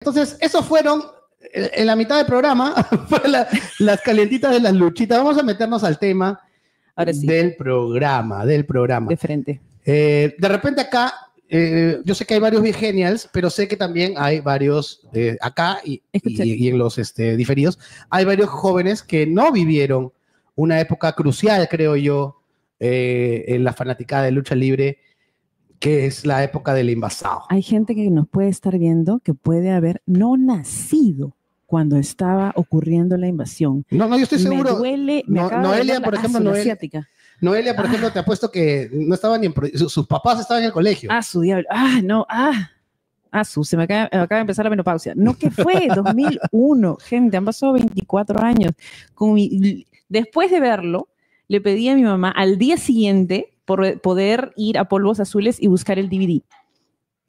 Entonces, esos fueron, en la mitad del programa, las calientitas de las luchitas. Vamos a meternos al tema sí. del programa. De frente. De repente acá, yo sé que hay varios Genials, pero sé que también hay varios acá y en los diferidos, hay varios jóvenes que no vivieron una época crucial, creo yo, en la fanaticada de lucha libre, que es la época del invasado. Hay gente que nos puede estar viendo que puede haber no nacido cuando estaba ocurriendo la invasión. No, yo estoy seguro. Me duele, Noelia, por ejemplo, Noelia, por ejemplo, te apuesto que no estaba ni en... Sus papás estaban en el colegio. Su diablo. Se me acaba de empezar la menopausia. No, ¿qué fue? 2001. Gente, han pasado 24 años. Después de verlo, le pedí a mi mamá al día siguiente por poder ir a Polvos Azules y buscar el DVD.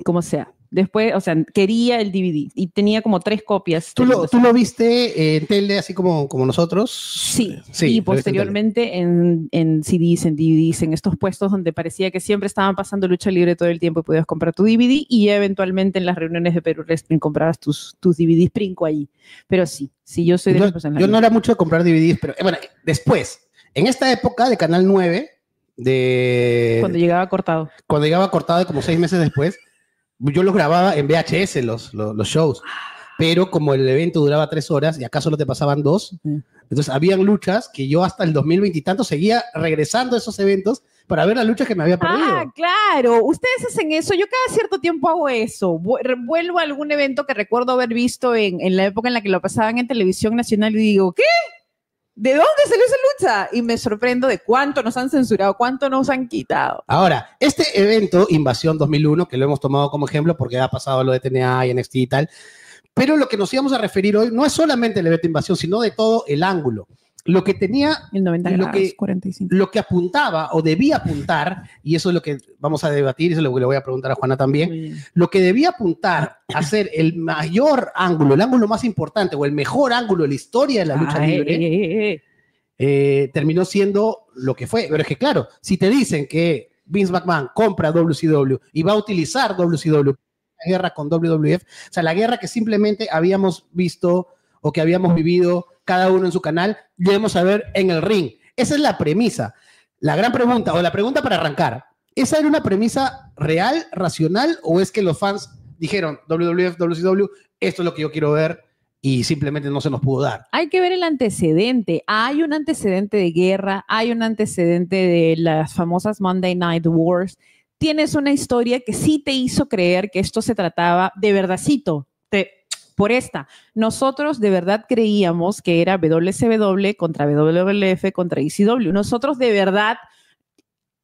Como sea. Después, quería el DVD y tenía como 3 copias. ¿Tú lo viste en tele así como nosotros? Sí, y posteriormente en CDs, en DVDs, en estos puestos donde parecía que siempre estaban pasando lucha libre todo el tiempo y podías comprar tu DVD y eventualmente en las reuniones de Perú Wrestling comprabas tus DVDs Princo allí. Pero sí, yo soy de las personas. Yo no era mucho de comprar DVDs, pero bueno, después, en esta época de Canal 9, cuando llegaba cortado de como 6 meses después, yo los grababa en VHS, los shows, pero como el evento duraba 3 horas y acá solo te pasaban 2, entonces habían luchas que yo hasta el 2020 y tanto seguía regresando a esos eventos para ver las luchas que me había perdido. Claro, ustedes hacen eso, yo cada cierto tiempo hago eso, vuelvo a algún evento que recuerdo haber visto en la época en la que lo pasaban en televisión nacional y digo, ¿qué? ¿De dónde salió esa lucha? Y me sorprendo de cuánto nos han censurado, cuánto nos han quitado. Ahora, este evento, Invasión 2001, que lo hemos tomado como ejemplo porque ha pasado lo de TNA y NXT y tal, pero lo que nos íbamos a referir hoy no es solamente el evento Invasión, sino de todo el ángulo. Lo que tenía, el 90 grados, 45. Lo que apuntaba o debía apuntar, y eso es lo que vamos a debatir, eso es lo que le voy a preguntar a Juana también, lo que debía apuntar a ser el mayor ángulo, el ángulo más importante o el mejor ángulo de la historia de la lucha libre, terminó siendo lo que fue. Pero es que claro, si te dicen que Vince McMahon compra WCW y va a utilizar WCW, la guerra con WWF, o sea, la guerra que simplemente habíamos visto o que habíamos vivido cada uno en su canal, debemos saber en el ring. Esa es la premisa. La gran pregunta, o la pregunta para arrancar, ¿esa era una premisa real, racional, o es que los fans dijeron, WWF, WCW, esto es lo que yo quiero ver, y simplemente no se nos pudo dar? Hay que ver el antecedente. Hay un antecedente de guerra, hay un antecedente de las famosas Monday Night Wars. Tienes una historia que sí te hizo creer que esto se trataba de verdadcito, por esta. Nosotros de verdad creíamos que era WCW contra WWF contra ECW. Nosotros de verdad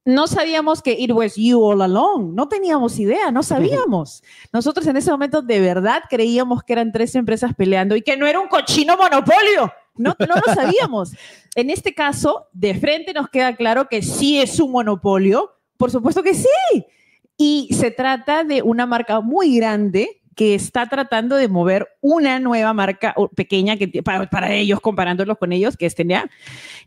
no sabíamos que it was you all along. No teníamos idea, no sabíamos. Nosotros en ese momento de verdad creíamos que eran 3 empresas peleando y que no era un cochino monopolio. No lo sabíamos. En este caso, de frente nos queda claro que sí es un monopolio. Por supuesto que sí. Y se trata de una marca muy grande que está tratando de mover una nueva marca pequeña que, para ellos, comparándolos con ellos, que es TNA.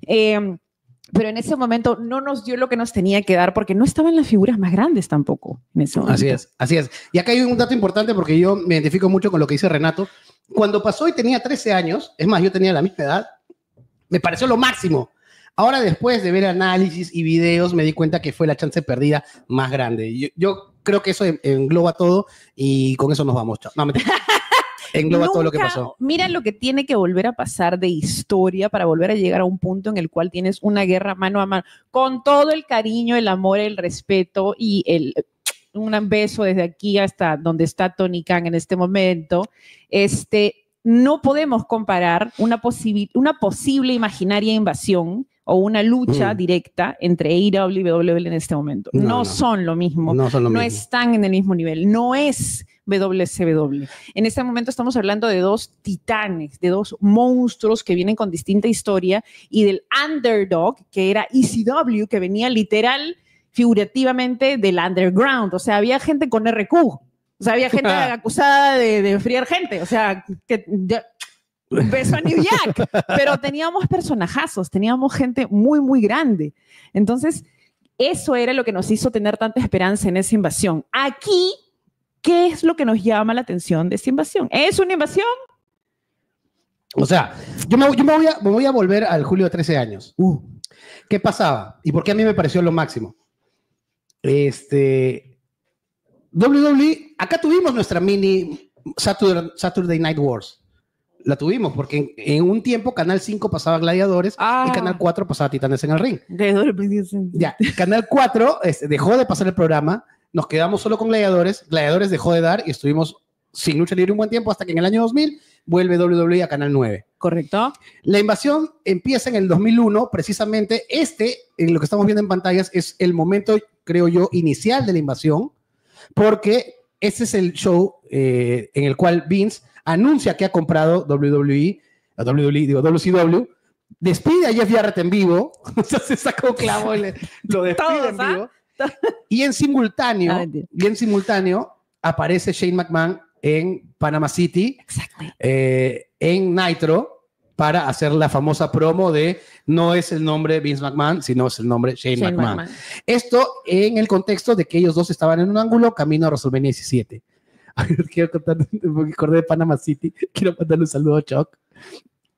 Pero en ese momento no nos dio lo que nos tenía que dar porque no estaban las figuras más grandes tampoco en ese momento. Así es. Y acá hay un dato importante porque yo me identifico mucho con lo que dice Renato. Cuando pasó y tenía 13 años, es más, yo tenía la misma edad, me pareció lo máximo. Ahora, después de ver análisis y videos, me di cuenta que fue la chance perdida más grande. Yo creo que eso engloba todo y con eso nos vamos. Chao. No, engloba todo lo que pasó. Mira lo que tiene que volver a pasar de historia para volver a llegar a un punto en el cual tienes una guerra mano a mano, con todo el cariño, el amor, el respeto y un beso desde aquí hasta donde está Tony Khan en este momento. No podemos comparar una posible imaginaria invasión o una lucha directa entre AEW y WWE en este momento. No son lo mismo. No están en el mismo nivel. No es WCW. En este momento estamos hablando de 2 titanes, de 2 monstruos que vienen con distinta historia y del underdog, que era ECW, que venía literal, figurativamente, del underground. O sea, había gente con RQ. O sea, había gente acusada de enfriar gente. O sea, que... beso a New Jack, pero teníamos personajazos, teníamos gente muy, muy grande. Entonces, eso era lo que nos hizo tener tanta esperanza en esa invasión. Aquí ¿Qué es lo que nos llama la atención de esta invasión? ¿Es una invasión? O sea, yo me voy a volver al julio de 13 años. ¿Qué pasaba? ¿Y por qué a mí me pareció lo máximo? WWE, acá tuvimos nuestra mini Saturday Night Wars. La tuvimos porque en un tiempo Canal 5 pasaba Gladiadores y Canal 4 pasaba Titanes en el Ring. Ya, Canal 4 dejó de pasar el programa, nos quedamos solo con Gladiadores, Gladiadores dejó de dar y estuvimos sin lucha libre un buen tiempo hasta que en el año 2000 vuelve WWE a Canal 9. Correcto. La invasión empieza en el 2001, precisamente en lo que estamos viendo en pantallas, es el momento, creo yo, inicial de la invasión, porque ese es el show en el cual Vince anuncia que ha comprado WCW, despide a Jeff Jarrett en vivo, o sea, se sacó clavo, lo despide en vivo, y en simultáneo aparece Shane McMahon en Panama City, en Nitro, para hacer la famosa promo de no es el nombre Vince McMahon, sino es el nombre Shane McMahon. Esto en el contexto de que ellos dos estaban en un ángulo camino a WrestleMania 17. A ver, quiero contar, porque acordé de Panama City, quiero mandarle un saludo a Chuck.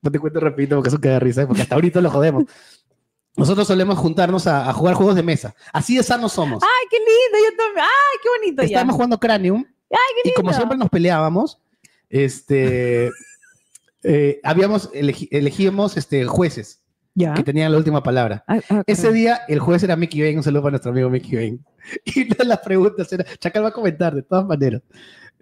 No te cuento rapidito porque eso queda de risa, porque hasta ahorita lo jodemos. Nosotros solemos juntarnos a jugar juegos de mesa. Así de sanos somos. ¡Ay, qué lindo! Yo también. ¡Ay, qué bonito! Estábamos jugando Cranium. ¡Ay, qué lindo! Y como siempre nos peleábamos, elegíamos jueces que tenían la última palabra. Ese día el juez era Mickey Bain, un saludo para nuestro amigo Mickey Bain. Y una de las preguntas era, Chacal va a comentar de todas maneras,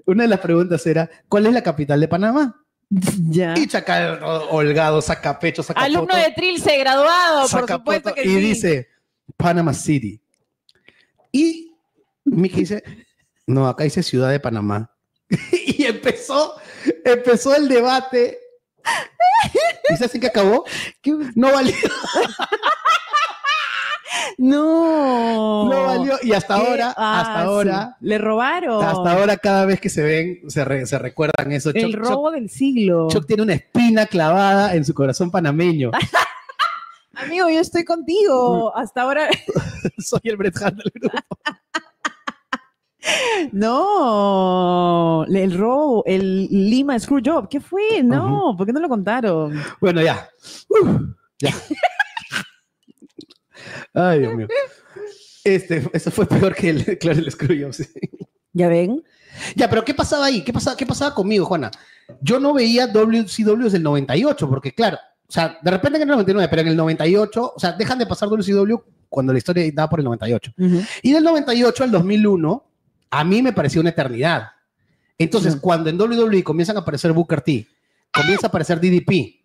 una de las preguntas era, ¿cuál es la capital de Panamá? Ya. Y Chacal, holgado, saca pecho, saca alumno foto, de Trilce, graduado, por supuesto que y sí. dice, Panama City. Y Mickey dice, no, acá dice Ciudad de Panamá. Y empezó el debate. ¿Y sabes en qué acabó? No valió. No valió. Y hasta ahora. Sí. Le robaron. Hasta ahora, cada vez que se ven, se recuerdan eso. El robo del siglo. Chuck tiene una espina clavada en su corazón panameño. Amigo, yo estoy contigo. Hasta ahora. Soy el Bret Hart del grupo. No, el robo, el Lima Screwjob, ¿qué fue? No, ¿por qué no lo contaron? Bueno, ya. Ya. Ay, Dios mío. Eso fue peor que el Screwjob. Sí. ¿Ya ven? Ya, pero ¿qué pasaba ahí? ¿Qué pasaba conmigo, Juana? Yo no veía WCW desde el 98, porque claro, o sea, de repente en el 99, pero en el 98, o sea, dejan de pasar WCW cuando la historia estaba por el 98. Y del 98 al 2001, a mí me pareció una eternidad. Entonces, cuando en WWE comienzan a aparecer Booker T, comienza a aparecer DDP,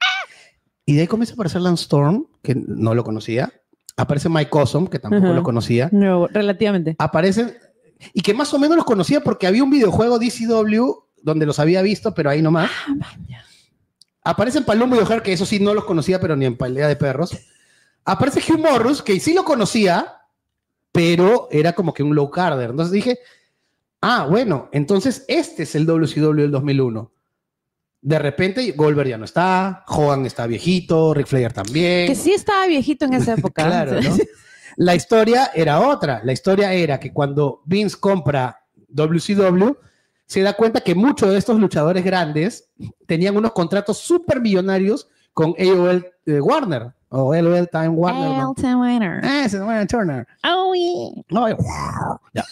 y de ahí comienza a aparecer Lance Storm, que no lo conocía, aparece Mike Awesome, que tampoco lo conocía. No, relativamente. Aparecen, y que más o menos los conocía porque había un videojuego DCW donde los había visto, pero ahí nomás. Aparecen Palumbo y O'Hare, que eso sí no los conocía, pero ni en pelea de perros. Aparece Hugh Morrus, que sí lo conocía, pero era como que un low carder. Entonces dije, bueno, entonces este es el WCW del 2001. De repente Goldberg ya no está, Hogan está viejito, Ric Flair también. Que sí estaba viejito en esa época. Claro, ¿no? La historia era otra. La historia era que cuando Vince compra WCW, se da cuenta que muchos de estos luchadores grandes tenían unos contratos súper millonarios con AOL Warner. O AOL Time Warner. AOL Time Warner. Ese es Warner Turner. Oh, yeah. No, ya.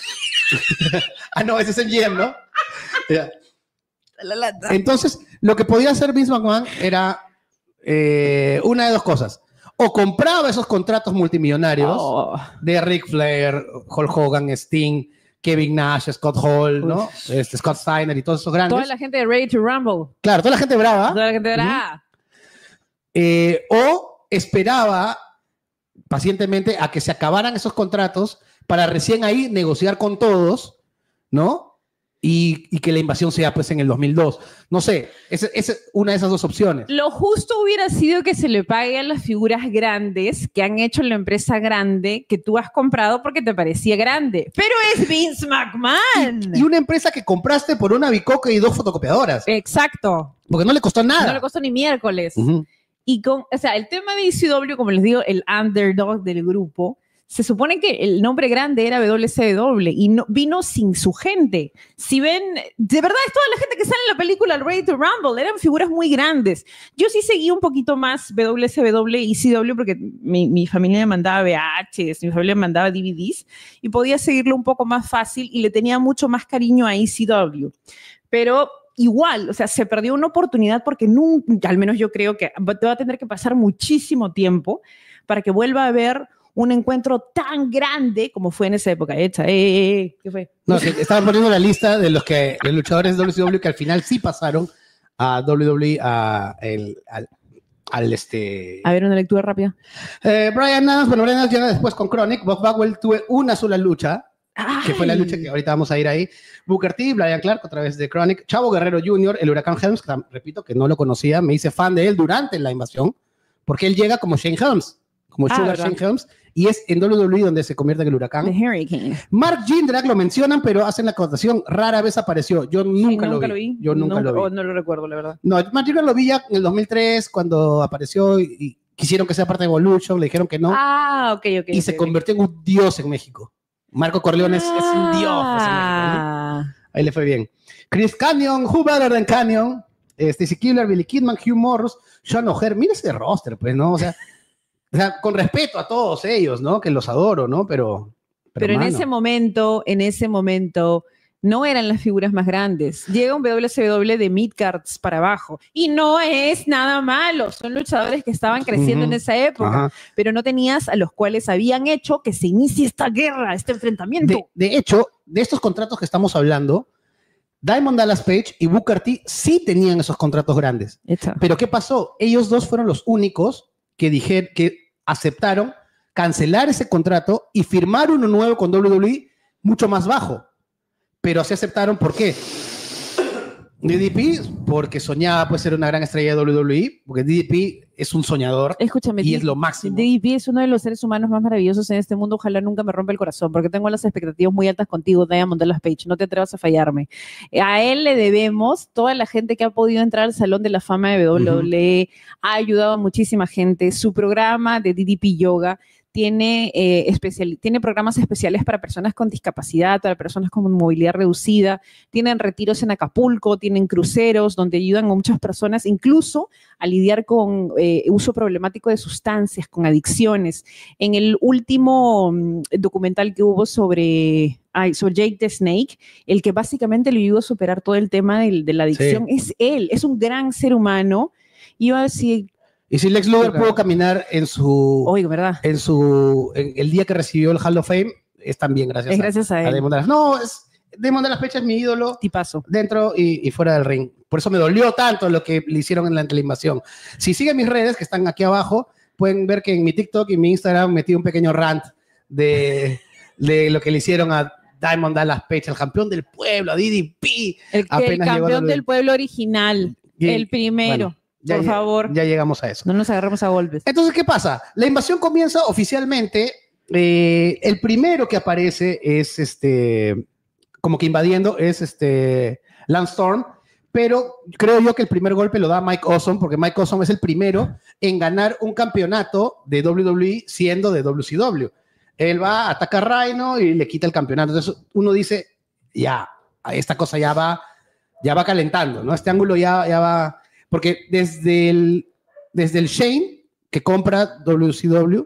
No, ese es el GM, ¿no? Ya. Entonces, lo que podía hacer Vince McMahon era una de dos cosas. O compraba esos contratos multimillonarios de Ric Flair, Hulk Hogan, Sting, Kevin Nash, Scott Hall, ¿no? Scott Steiner y todos esos grandes. Toda la gente de Ready to Rumble. Claro, toda la gente brava. Toda la gente brava. O esperaba pacientemente a que se acabaran esos contratos para recién ahí negociar con todos, ¿no? Y que la invasión sea pues en el 2002. No sé, esa es una de esas dos opciones. Lo justo hubiera sido que se le pague a las figuras grandes que han hecho la empresa grande que tú has comprado porque te parecía grande. Pero es Vince McMahon. Y una empresa que compraste por una bicoca y 2 fotocopiadoras. Exacto. Porque no le costó nada. No le costó ni miércoles. Y el tema de ECW, como les digo, el underdog del grupo, se supone que el nombre grande era WCW y no, vino sin su gente. Si ven, de verdad es toda la gente que sale en la película Ready to Rumble, eran figuras muy grandes. Yo sí seguí un poquito más WCW y CW porque mi familia me mandaba VHs, mi familia me mandaba DVDs y podía seguirlo un poco más fácil y le tenía mucho más cariño a ECW. Pero igual, o sea, se perdió una oportunidad porque nunca, al menos yo creo que va a tener que pasar muchísimo tiempo para que vuelva a haber un encuentro tan grande como fue en esa época. ¿Qué fue? No, estaban poniendo la lista de los luchadores de WCW que al final sí pasaron a WWE, A ver, una lectura rápida. Brian Adams llega después con Chronic. Bob Bagwell tuve una sola lucha, que fue la lucha que ahorita vamos a ir ahí. Booker T, Brian Clark, otra vez de Chronic. Chavo Guerrero Jr., el Huracán Helms, que, repito, que no lo conocía, me hice fan de él durante la invasión, porque él llega como Shane Helms, como Sugar Shane Helms, y es en WWE donde se convierte en el Huracán. The Hurricane. Mark Jindrak lo mencionan, pero hacen la acotación, rara vez apareció. Yo nunca lo vi. Yo nunca lo vi. No lo recuerdo, la verdad. No, Mark Jindrak lo vi ya en el 2003, cuando apareció y quisieron que sea parte de Evolution, le dijeron que no. Ok. Y se convirtió en un dios en México. Marco Corleone es un dios en México, ¿no? Ahí le fue bien. Chris Canyon, Who Better Than Canyon, Stacy Kibler, Billy Kidman, Hugh Morris, Sean O'Hare. Mira ese roster, pues, ¿no? O sea, con respeto a todos ellos, ¿no? Que los adoro, ¿no? Pero en ese momento, no eran las figuras más grandes. Llega un WCW de midcards para abajo. Y no es nada malo. Son luchadores que estaban creciendo en esa época. Pero no tenías a los cuales habían hecho que se inicie esta guerra, este enfrentamiento. De hecho, de estos contratos que estamos hablando, Diamond Dallas Page y Booker T sí tenían esos contratos grandes. Pero ¿qué pasó? Ellos dos fueron los únicos que aceptaron cancelar ese contrato y firmar uno nuevo con WWE mucho más bajo. Pero se aceptaron, ¿por qué? DDP, porque soñaba pues ser una gran estrella de WWE, porque DDP es un soñador. Escúchame, y es lo máximo. DDP es uno de los seres humanos más maravillosos en este mundo. Ojalá nunca me rompa el corazón, porque tengo las expectativas muy altas contigo, Diamond Dallas Page. No te atrevas a fallarme. A él le debemos toda la gente que ha podido entrar al Salón de la Fama de WWE. Ha ayudado a muchísima gente. Su programa de DDP Yoga tiene programas especiales para personas con discapacidad, para personas con movilidad reducida, tienen retiros en Acapulco, tienen cruceros donde ayudan a muchas personas incluso a lidiar con uso problemático de sustancias, con adicciones. En el último documental que hubo sobre Jake the Snake, el que básicamente le ayudó a superar todo el tema de la adicción, es él, es un gran ser humano. Iba a decir... Y si Lex Luger pudo caminar en el día que recibió el Hall of Fame, es también gracias a él. Damon Dallas. No, Damon Dallas Page es mi ídolo. Tipazo. Dentro y fuera del ring. Por eso me dolió tanto lo que le hicieron en la invasión. Si siguen mis redes, que están aquí abajo, pueden ver que en mi TikTok y mi Instagram metí un pequeño rant de lo que le hicieron a Diamond Dallas Page, el campeón del pueblo, a DDP. El campeón del pueblo original, el primero. Bueno, por favor. Ya llegamos a eso. No nos agarramos a golpes. Entonces, ¿qué pasa? La invasión comienza oficialmente. El primero que aparece es como que invadiendo es Lance Storm, pero creo yo que el primer golpe lo da Mike Awesome, porque Mike Awesome es el primero en ganar un campeonato de WWE siendo de WCW. Él va, ataca a Rhino y le quita el campeonato. Entonces uno dice, ya, esta cosa ya va calentando, ¿no? Este ángulo ya va... Porque desde el Shane, que compra WCW,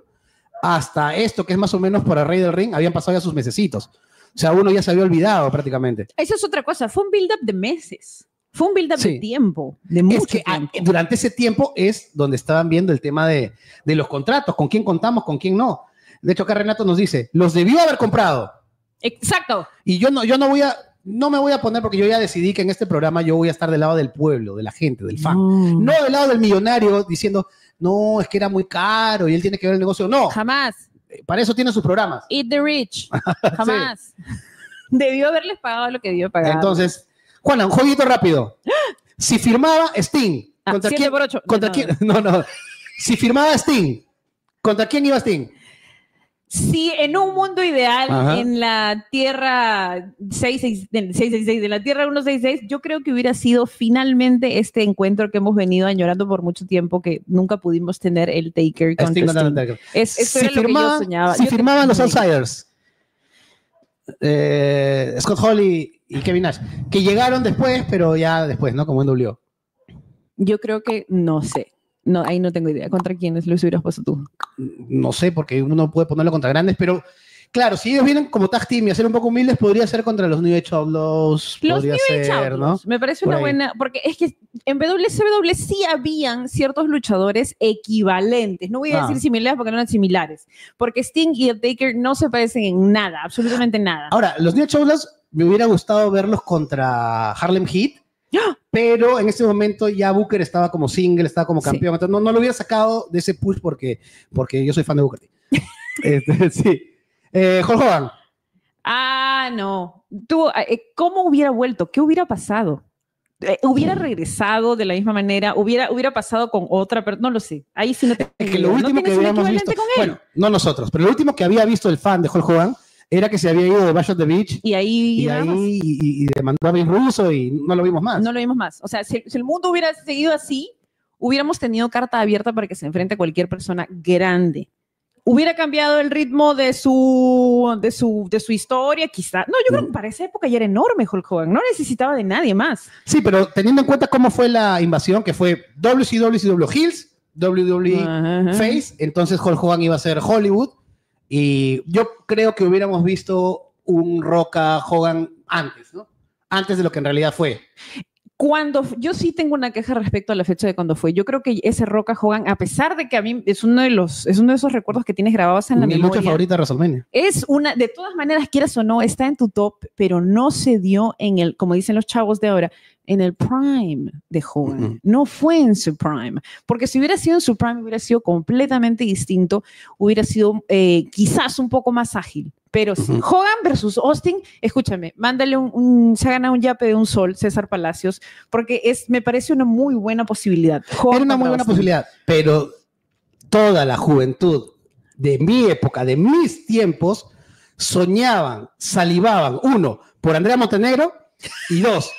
hasta esto, que es más o menos por el Rey del Ring, habían pasado ya sus mesecitos. O sea, uno ya se había olvidado prácticamente. Eso es otra cosa. Fue un build-up de meses. Fue un build-up de tiempo, de mucho tiempo. Durante ese tiempo es donde estaban viendo el tema de los contratos, con quién contamos, con quién no. De hecho, acá Renato nos dice, los debió haber comprado. Exacto. Y yo no me voy a poner, porque yo ya decidí que en este programa yo voy a estar del lado del pueblo, de la gente, del fan. No del lado del millonario diciendo, no, es que era muy caro y él tiene que ver el negocio. No. Jamás. Para eso tiene sus programas. Eat the rich. Jamás. Debió haberles pagado lo que debió pagar. Entonces, Juana, un jueguito rápido. Si firmaba Sting, ¿contra quién? 7x8. ¿Contra quién? No. Si firmaba Sting, ¿contra quién iba Sting? Sí, en un mundo ideal, Ajá. en la Tierra 666, de la Tierra 166, yo creo que hubiera sido finalmente este encuentro que hemos venido añorando por mucho tiempo, que nunca pudimos tener el Taker contra Sting contra Sting. Undertaker. Eso era lo que yo soñaba. Si Yo firmaban los tenía- Outsiders, Scott Hall y Kevin Nash, que llegaron después, pero ya después, ¿no? Como en W. Yo creo que, no sé. No, ahí no tengo idea. ¿Contra quiénes los hubieras puesto tú? No sé, porque uno puede ponerlo contra grandes, pero claro, si ellos vienen como tag team y a ser un poco humildes, podría ser contra los New Age Outlaws. Los podría New Age ser, Outlaws, ¿no? me parece Por una ahí. buena, porque es que en WCW sí habían ciertos luchadores equivalentes, no voy a decir similares porque no eran similares, porque Sting y el Taker no se parecen en nada, absolutamente nada. Ahora, los New Age Outlaws me hubiera gustado verlos contra Harlem Heat, pero en ese momento ya Booker estaba como single, estaba como campeón, entonces no lo hubiera sacado de ese push porque yo soy fan de Booker T. Sí. Hulk Hogan. Ah, no. Tú, ¿cómo hubiera vuelto? ¿Qué hubiera pasado? ¿Hubiera regresado de la misma manera? ¿Hubiera pasado con otra? Pero no lo sé. Ahí sí no te Es que lo último que habíamos visto, bueno, no nosotros, pero lo último que había visto el fan de Hulk Hogan era que se había ido de Bash at the Beach y ahí y demandó a Vince Russo y no lo vimos más. No lo vimos más. O sea, si el mundo hubiera seguido así, hubiéramos tenido carta abierta para que se enfrente a cualquier persona grande. Hubiera cambiado el ritmo de su historia, quizá. No, yo creo que para esa época ya era enorme Hulk Hogan. No necesitaba de nadie más. Sí, pero teniendo en cuenta cómo fue la invasión, que fue WCW Heels, WWE Face, entonces Hulk Hogan iba a ser Hollywood. Y yo creo que hubiéramos visto un Roca Hogan antes, ¿no? Antes de lo que en realidad fue. Yo sí tengo una queja respecto a la fecha de cuando fue. Yo creo que ese Roca Hogan, a pesar de que a mí es uno de esos recuerdos que tienes grabados en la memoria. Mi lucha favorita de WrestleMania. De todas maneras, quieras o no, está en tu top, pero no se dio como dicen los chavos de ahora, en el prime de Hogan. No fue en su prime. Porque si hubiera sido en su prime, hubiera sido completamente distinto, hubiera sido quizás un poco más ágil. Pero Hogan versus Austin, escúchame, mándale se ha ganado un yape de un sol, César Palacios, porque me parece una muy buena posibilidad. Era una muy buena posibilidad, pero toda la juventud de mi época, de mis tiempos, soñaban, salivaban, uno, por Andrea Montenegro, y dos,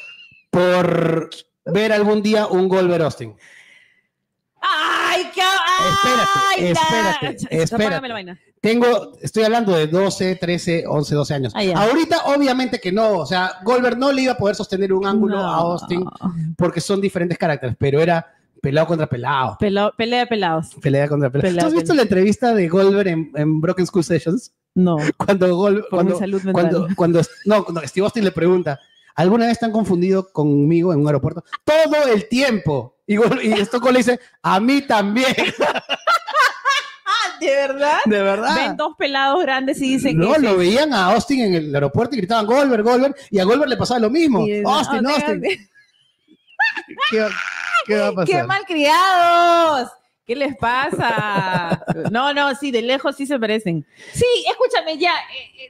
por ver algún día un Goldberg Austin. ¡Ay, qué! Espérate. Estoy hablando de 12, 13, 11, 12 años. Ahorita, obviamente que no. O sea, Goldberg no le iba a poder sostener un ángulo a Austin porque son diferentes caracteres, pero era pelado contra pelado. Pelea de pelados. Pelea contra pelado. ¿Tú has visto la entrevista de Goldberg en Broken Skull Sessions? No. Cuando Steve Austin le pregunta, ¿alguna vez te han confundido conmigo en un aeropuerto? Todo el tiempo. Y Stone Cold le dice, a mí también. ¿De verdad? De verdad. Ven dos pelados grandes y dicen... No, lo veían a Austin en el aeropuerto y gritaban Goldberg, Goldberg, y a Goldberg le pasaba lo mismo. Austin. ¿Qué va a pasar? ¡Qué malcriados! ¿Qué les pasa? No, sí, de lejos sí se parecen. Sí, escúchame, ya,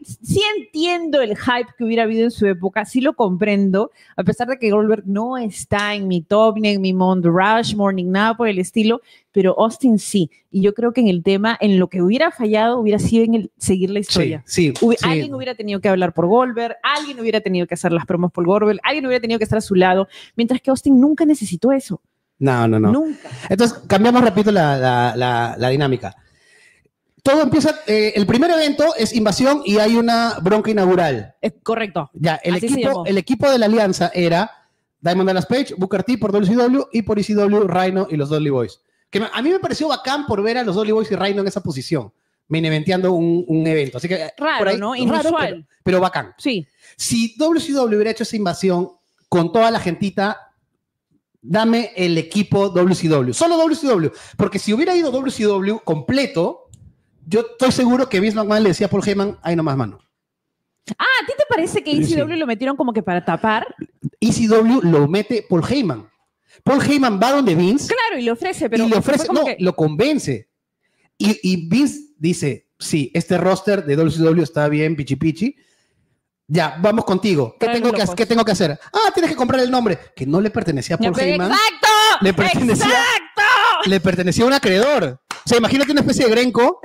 sí entiendo el hype que hubiera habido en su época, sí lo comprendo, a pesar de que Goldberg no está en mi top, ni en mi Mount Rushmore, ni nada por el estilo, pero Austin sí. Y yo creo que en el tema, en lo que hubiera fallado, hubiera sido en el seguir la historia. Sí. Alguien hubiera tenido que hablar por Goldberg, alguien hubiera tenido que hacer las promos por Goldberg, alguien hubiera tenido que estar a su lado, mientras que Austin nunca necesitó eso. No. Nunca. Entonces, cambiamos rápido la dinámica. Todo empieza, el primer evento es invasión y hay una bronca inaugural. Correcto. Ya, el equipo de la alianza era Diamond Dallas Page, Booker T por WCW y por ECW, Rhino y los Dudley Boys. Que a mí me pareció bacán por ver a los Dudley Boys y Rhino en esa posición, main eventeando un evento. Así que, raro, por ahí, ¿no? Inusual. Raro, pero bacán. Sí. Si WCW hubiera hecho esa invasión con toda la gentita, dame el equipo WCW, solo WCW, porque si hubiera ido WCW completo, yo estoy seguro que Vince McMahon le decía a Paul Heyman, ahí nomás, mano. ¿A ti te parece que ECW lo metieron como que para tapar? ECW lo mete Paul Heyman. Paul Heyman va donde Vince. Claro, y le ofrece, pero... Y le ofrece, lo convence. Y Vince dice, sí, este roster de WCW está bien, pichi. Ya, vamos contigo. ¿Qué tengo que hacer? Tienes que comprar el nombre, que no le pertenecía a Paul Heyman. ¡Exacto! Le pertenecía a un acreedor. O sea, imagínate una especie de Grenco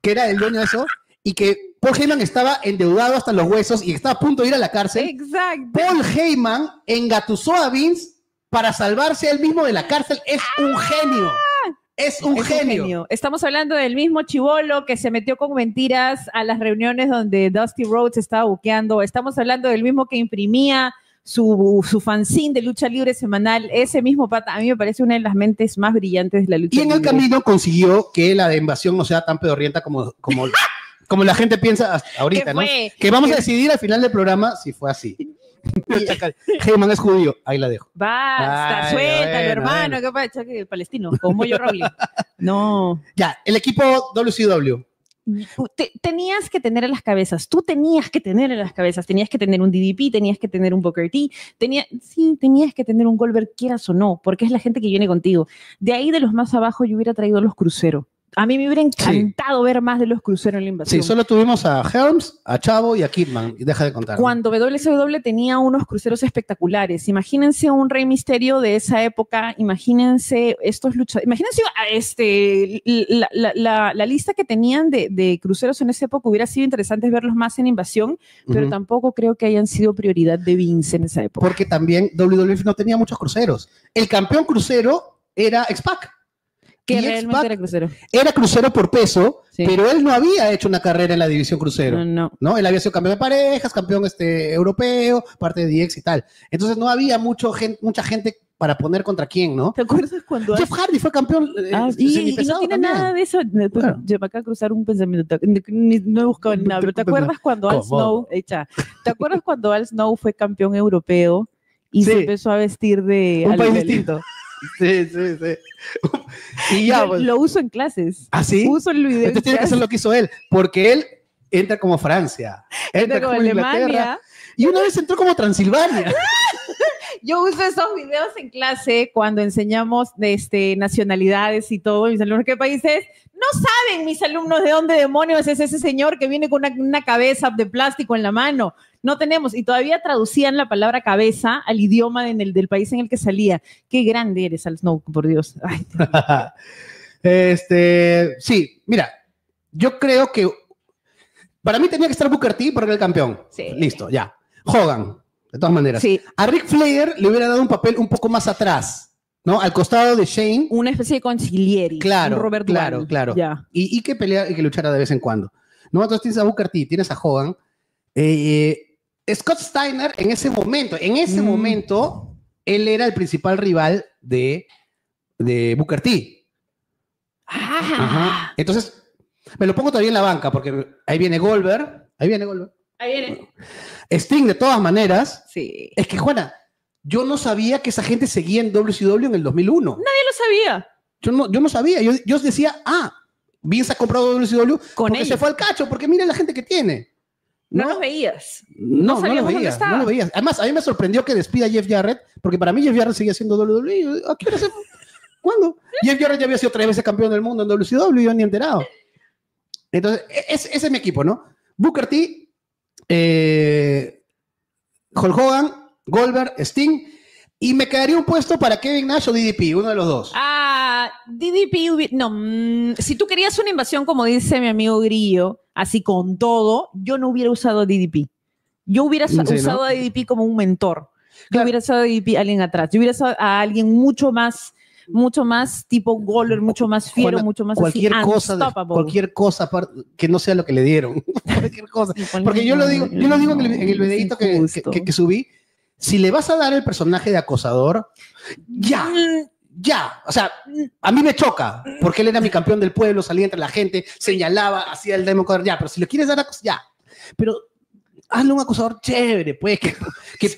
que era el dueño de eso, y que Paul Heyman estaba endeudado hasta los huesos y estaba a punto de ir a la cárcel. Exacto. Paul Heyman engatusó a Vince para salvarse a él mismo de la cárcel. Es un genio. Es un genio. Estamos hablando del mismo chibolo que se metió con mentiras a las reuniones donde Dusty Rhodes estaba buqueando. Estamos hablando del mismo que imprimía su fanzine de lucha libre semanal. Ese mismo pata, a mí me parece una de las mentes más brillantes de la lucha libre. Y en el camino consiguió que la de invasión no sea tan pedorrienta como la gente piensa hasta ahorita, ¿no? Que vamos a decidir al final del programa si fue así. Heyman es judío, ahí la dejo. Basta, suéltalo, hermano. Bueno. ¿Qué pasa? Palestino, como yo, Rowling. No. Ya, el equipo WCW. Tenías que tener en las cabezas, tú tenías que tener en las cabezas, tenías que tener un DDP, tenías que tener un Booker T, tenías que tener un Goldberg, quieras o no, porque es la gente que viene contigo. De ahí, de los más abajo, yo hubiera traído a los cruceros. A mí me hubiera encantado ver más de los cruceros en la invasión. Sí, solo tuvimos a Helms, a Chavo y a Kidman. Y deja de contar. Cuando WCW tenía unos cruceros espectaculares. Imagínense un Rey Misterio de esa época. Imagínense estos luchadores. Imagínense la lista que tenían de cruceros en esa época. Hubiera sido interesante verlos más en invasión, pero tampoco creo que hayan sido prioridad de Vince en esa época. Porque también WWF no tenía muchos cruceros. El campeón crucero era X-Pac. Que realmente era crucero. Era crucero por peso, pero él no había hecho una carrera en la división crucero. No. Él había sido campeón de parejas, campeón europeo, parte de DX y tal. Entonces no había mucha gente para poner contra quién, ¿no? ¿Te acuerdas cuando Jeff Hardy fue campeón? Y no tiene también nada de eso. Claro. Yo acá cruzar un pensamiento. No he buscado nada. Pero ¿te acuerdas cuando Al Snow? ¿Te acuerdas cuando Al Snow fue campeón europeo y se empezó a vestir de un país distinto? Sí. Y ya, pues, lo uso en clases. ¿Ah, sí? Uso el video. Entonces tiene que hacer lo que hizo él, porque él entra como Francia, entra como Inglaterra, y una vez entró como Transilvania. Yo uso esos videos en clase cuando enseñamos nacionalidades y todo. Mis alumnos, ¿qué país es? No saben mis alumnos de dónde demonios es ese señor que viene con una cabeza de plástico en la mano. No tenemos. Y todavía traducían la palabra cabeza al idioma del país en el que salía. Qué grande eres, Al Snow, por Dios. Ay, sí, mira, yo creo que para mí tenía que estar Booker T porque era el campeón. Sí. Listo, ya. Hogan, de todas maneras. Sí. A Ric Flair le hubiera dado un papel un poco más atrás, ¿no? Al costado de Shane. Una especie de consigliere. Claro, un Robert claro. Ya. Y que peleara y que luchara de vez en cuando. ¿No? Entonces tienes a Booker T, tienes a Hogan. Scott Steiner en ese momento, él era el principal rival de Booker T. Ajá. Entonces, me lo pongo todavía en la banca, porque ahí viene Goldberg. Ahí viene. Sting, de todas maneras. Sí. Es que, Juana, yo no sabía que esa gente seguía en WCW en el 2001. Nadie lo sabía. Yo no sabía. Yo decía, Vince ha comprado WCW porque se fue al cacho, porque mira la gente que tiene. No los veías. No lo veías. Además, a mí me sorprendió que despida a Jeff Jarrett, porque para mí Jeff Jarrett seguía siendo WWE. ¿Cuándo? Jeff Jarrett ya había sido 3 veces campeón del mundo en WCW y yo ni enterado. Entonces, ese es mi equipo, ¿no? Booker T, Hulk Hogan, Goldberg, Sting, y me quedaría un puesto para Kevin Nash o DDP, uno de los dos. DDP, no, si tú querías una invasión, como dice mi amigo Grillo, así con todo, yo no hubiera usado a DDP. Yo hubiera usado a DDP como un mentor. Yo hubiera usado a DDP a alguien atrás. Yo hubiera usado a alguien mucho más tipo Goldberg, mucho más fiero, Juana, mucho más cualquier cosa que no sea lo que le dieron. Cualquier cosa. Porque yo lo digo en el videito que subí. Si le vas a dar el personaje de acosador, ya. O sea, a mí me choca, porque él era mi campeón del pueblo, salía entre la gente, señalaba, hacía el demo coder, ya, pero si le quieres dar ya. Pero hazle un acosador chévere, pues, que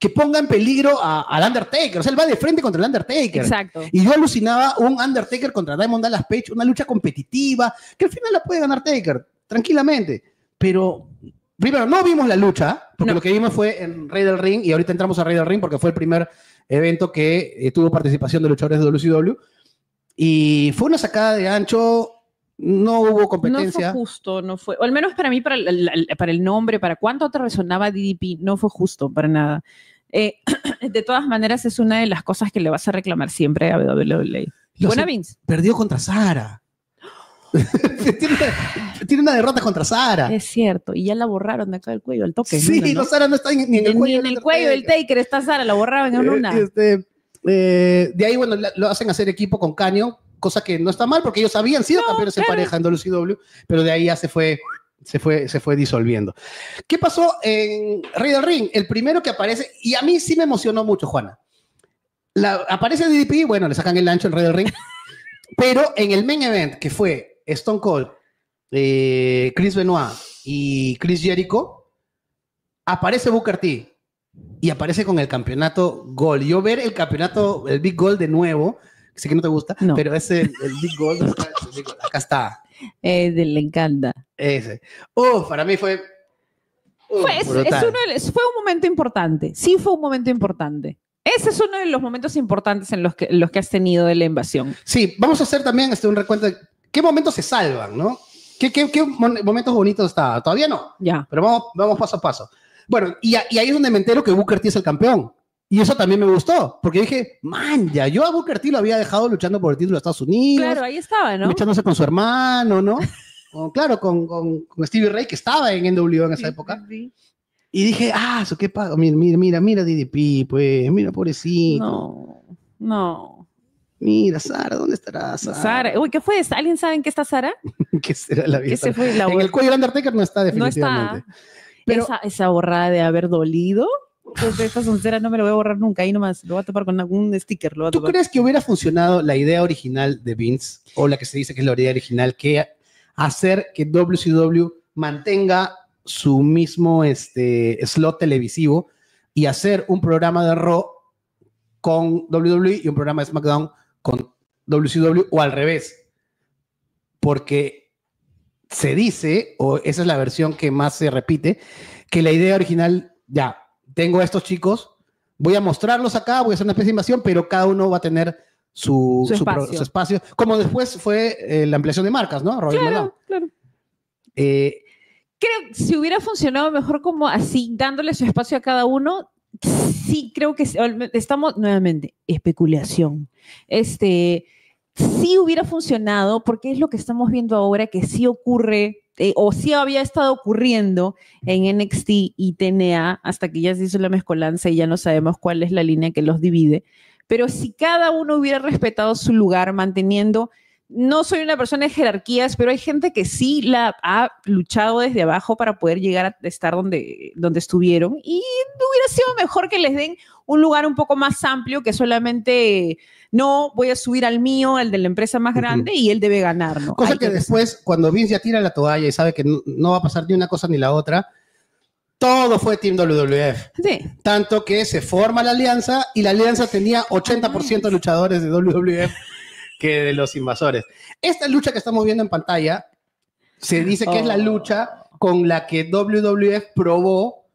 ponga en peligro al Undertaker. O sea, él va de frente contra el Undertaker. Exacto. Y yo alucinaba un Undertaker contra Diamond Dallas Page, una lucha competitiva, que al final la puede ganar Taker, tranquilamente. Pero, primero, no vimos la lucha, porque lo que vimos fue en Rey del Ring, y ahorita entramos a Rey del Ring porque fue el primer evento que tuvo participación de luchadores de WCW. Y fue una sacada de ancho, no hubo competencia. No fue justo, no fue. O al menos para mí, para el nombre, para cuánto te resonaba DDP, no fue justo para nada. De todas maneras, es una de las cosas que le vas a reclamar siempre a WWE. Buena Vince. Perdió contra Sara. tiene una derrota contra Sara. Es cierto, y ya la borraron de acá del cuello, al toque. Sí, ¿no? Sara no está ni en el cuello. Ni en el cuello del Taker está Sara, la borraban en una. De ahí, bueno, lo hacen hacer equipo con Canyon, cosa que no está mal porque ellos habían sido campeones en pareja en WCW, pero de ahí ya se fue disolviendo. ¿Qué pasó en Rey del Ring? El primero que aparece, y a mí sí me emocionó mucho, Juana. Aparece DDP, bueno, le sacan el ancho en Rey del Ring, pero en el main event, que fue Stone Cold, Chris Benoit y Chris Jericho, aparece Booker T y aparece con el campeonato Gold. Yo ver el campeonato, el Big Gold de nuevo, sé que no te gusta, no. Pero es el Big Gold, acá está. Le encanta. Ese. Para mí fue... fue un momento importante. Sí fue un momento importante. Ese es uno de los momentos importantes en los que has tenido de la invasión. Sí, vamos a hacer también un recuento de qué momentos se salvan, ¿no? ¿Qué momentos bonitos está? Todavía no. Ya. Pero vamos paso a paso. Bueno, y ahí es donde me entero que Booker T es el campeón. Y eso también me gustó, porque dije, man, ya, yo a Booker T lo había dejado luchando por el título de Estados Unidos. Claro, ahí estaba, ¿no? Luchándose con su hermano, ¿no? Claro, con Stevie Ray, que estaba en NWO en esa época. Sí. Y dije, ¿qué pasa? Mira DDP, pues, mira, pobrecito. No. Mira, Sara, ¿dónde estará Sara? Uy, ¿qué fue? ¿Alguien sabe en qué está Sara? ¿Qué será la vida? En el cuello del Undertaker no está definitivamente. No está. Pero esa borrada de haber dolido, pues esta soncera no me lo voy a borrar nunca, ahí nomás, lo voy a tapar con algún sticker. ¿Tú crees que hubiera funcionado la idea original de Vince, o la que se dice que es la idea original, que hacer que WCW mantenga su mismo slot televisivo y hacer un programa de Raw con WWE y un programa de SmackDown con WCW, o al revés? Porque se dice, o esa es la versión que más se repite, que la idea original, ya, tengo a estos chicos, voy a mostrarlos acá, voy a hacer una especie de invasión, pero cada uno va a tener su espacio, como después fue la ampliación de marcas, ¿no? Claro. Creo que si hubiera funcionado mejor como así, dándole su espacio a cada uno, sí creo que estamos, nuevamente, especulación. Sí hubiera funcionado, porque es lo que estamos viendo ahora, que sí ocurre, o sí había estado ocurriendo en NXT y TNA, hasta que ya se hizo la mezcolanza y ya no sabemos cuál es la línea que los divide. Pero si cada uno hubiera respetado su lugar, manteniendo... No soy una persona de jerarquías, pero hay gente que sí la ha luchado desde abajo para poder llegar a estar donde estuvieron, y hubiera sido mejor que les den un lugar un poco más amplio, que solamente no voy a subir al mío, al de la empresa más grande, y él debe ganar, ¿no? Cosa que después, cuando Vince ya tira la toalla y sabe que no va a pasar ni una cosa ni la otra, todo fue Team WWF. Sí. Tanto que se forma la alianza, y la alianza tenía 80% de luchadores de WWF que de los invasores. Esta lucha que estamos viendo en pantalla se dice que es la lucha con la que WWF probó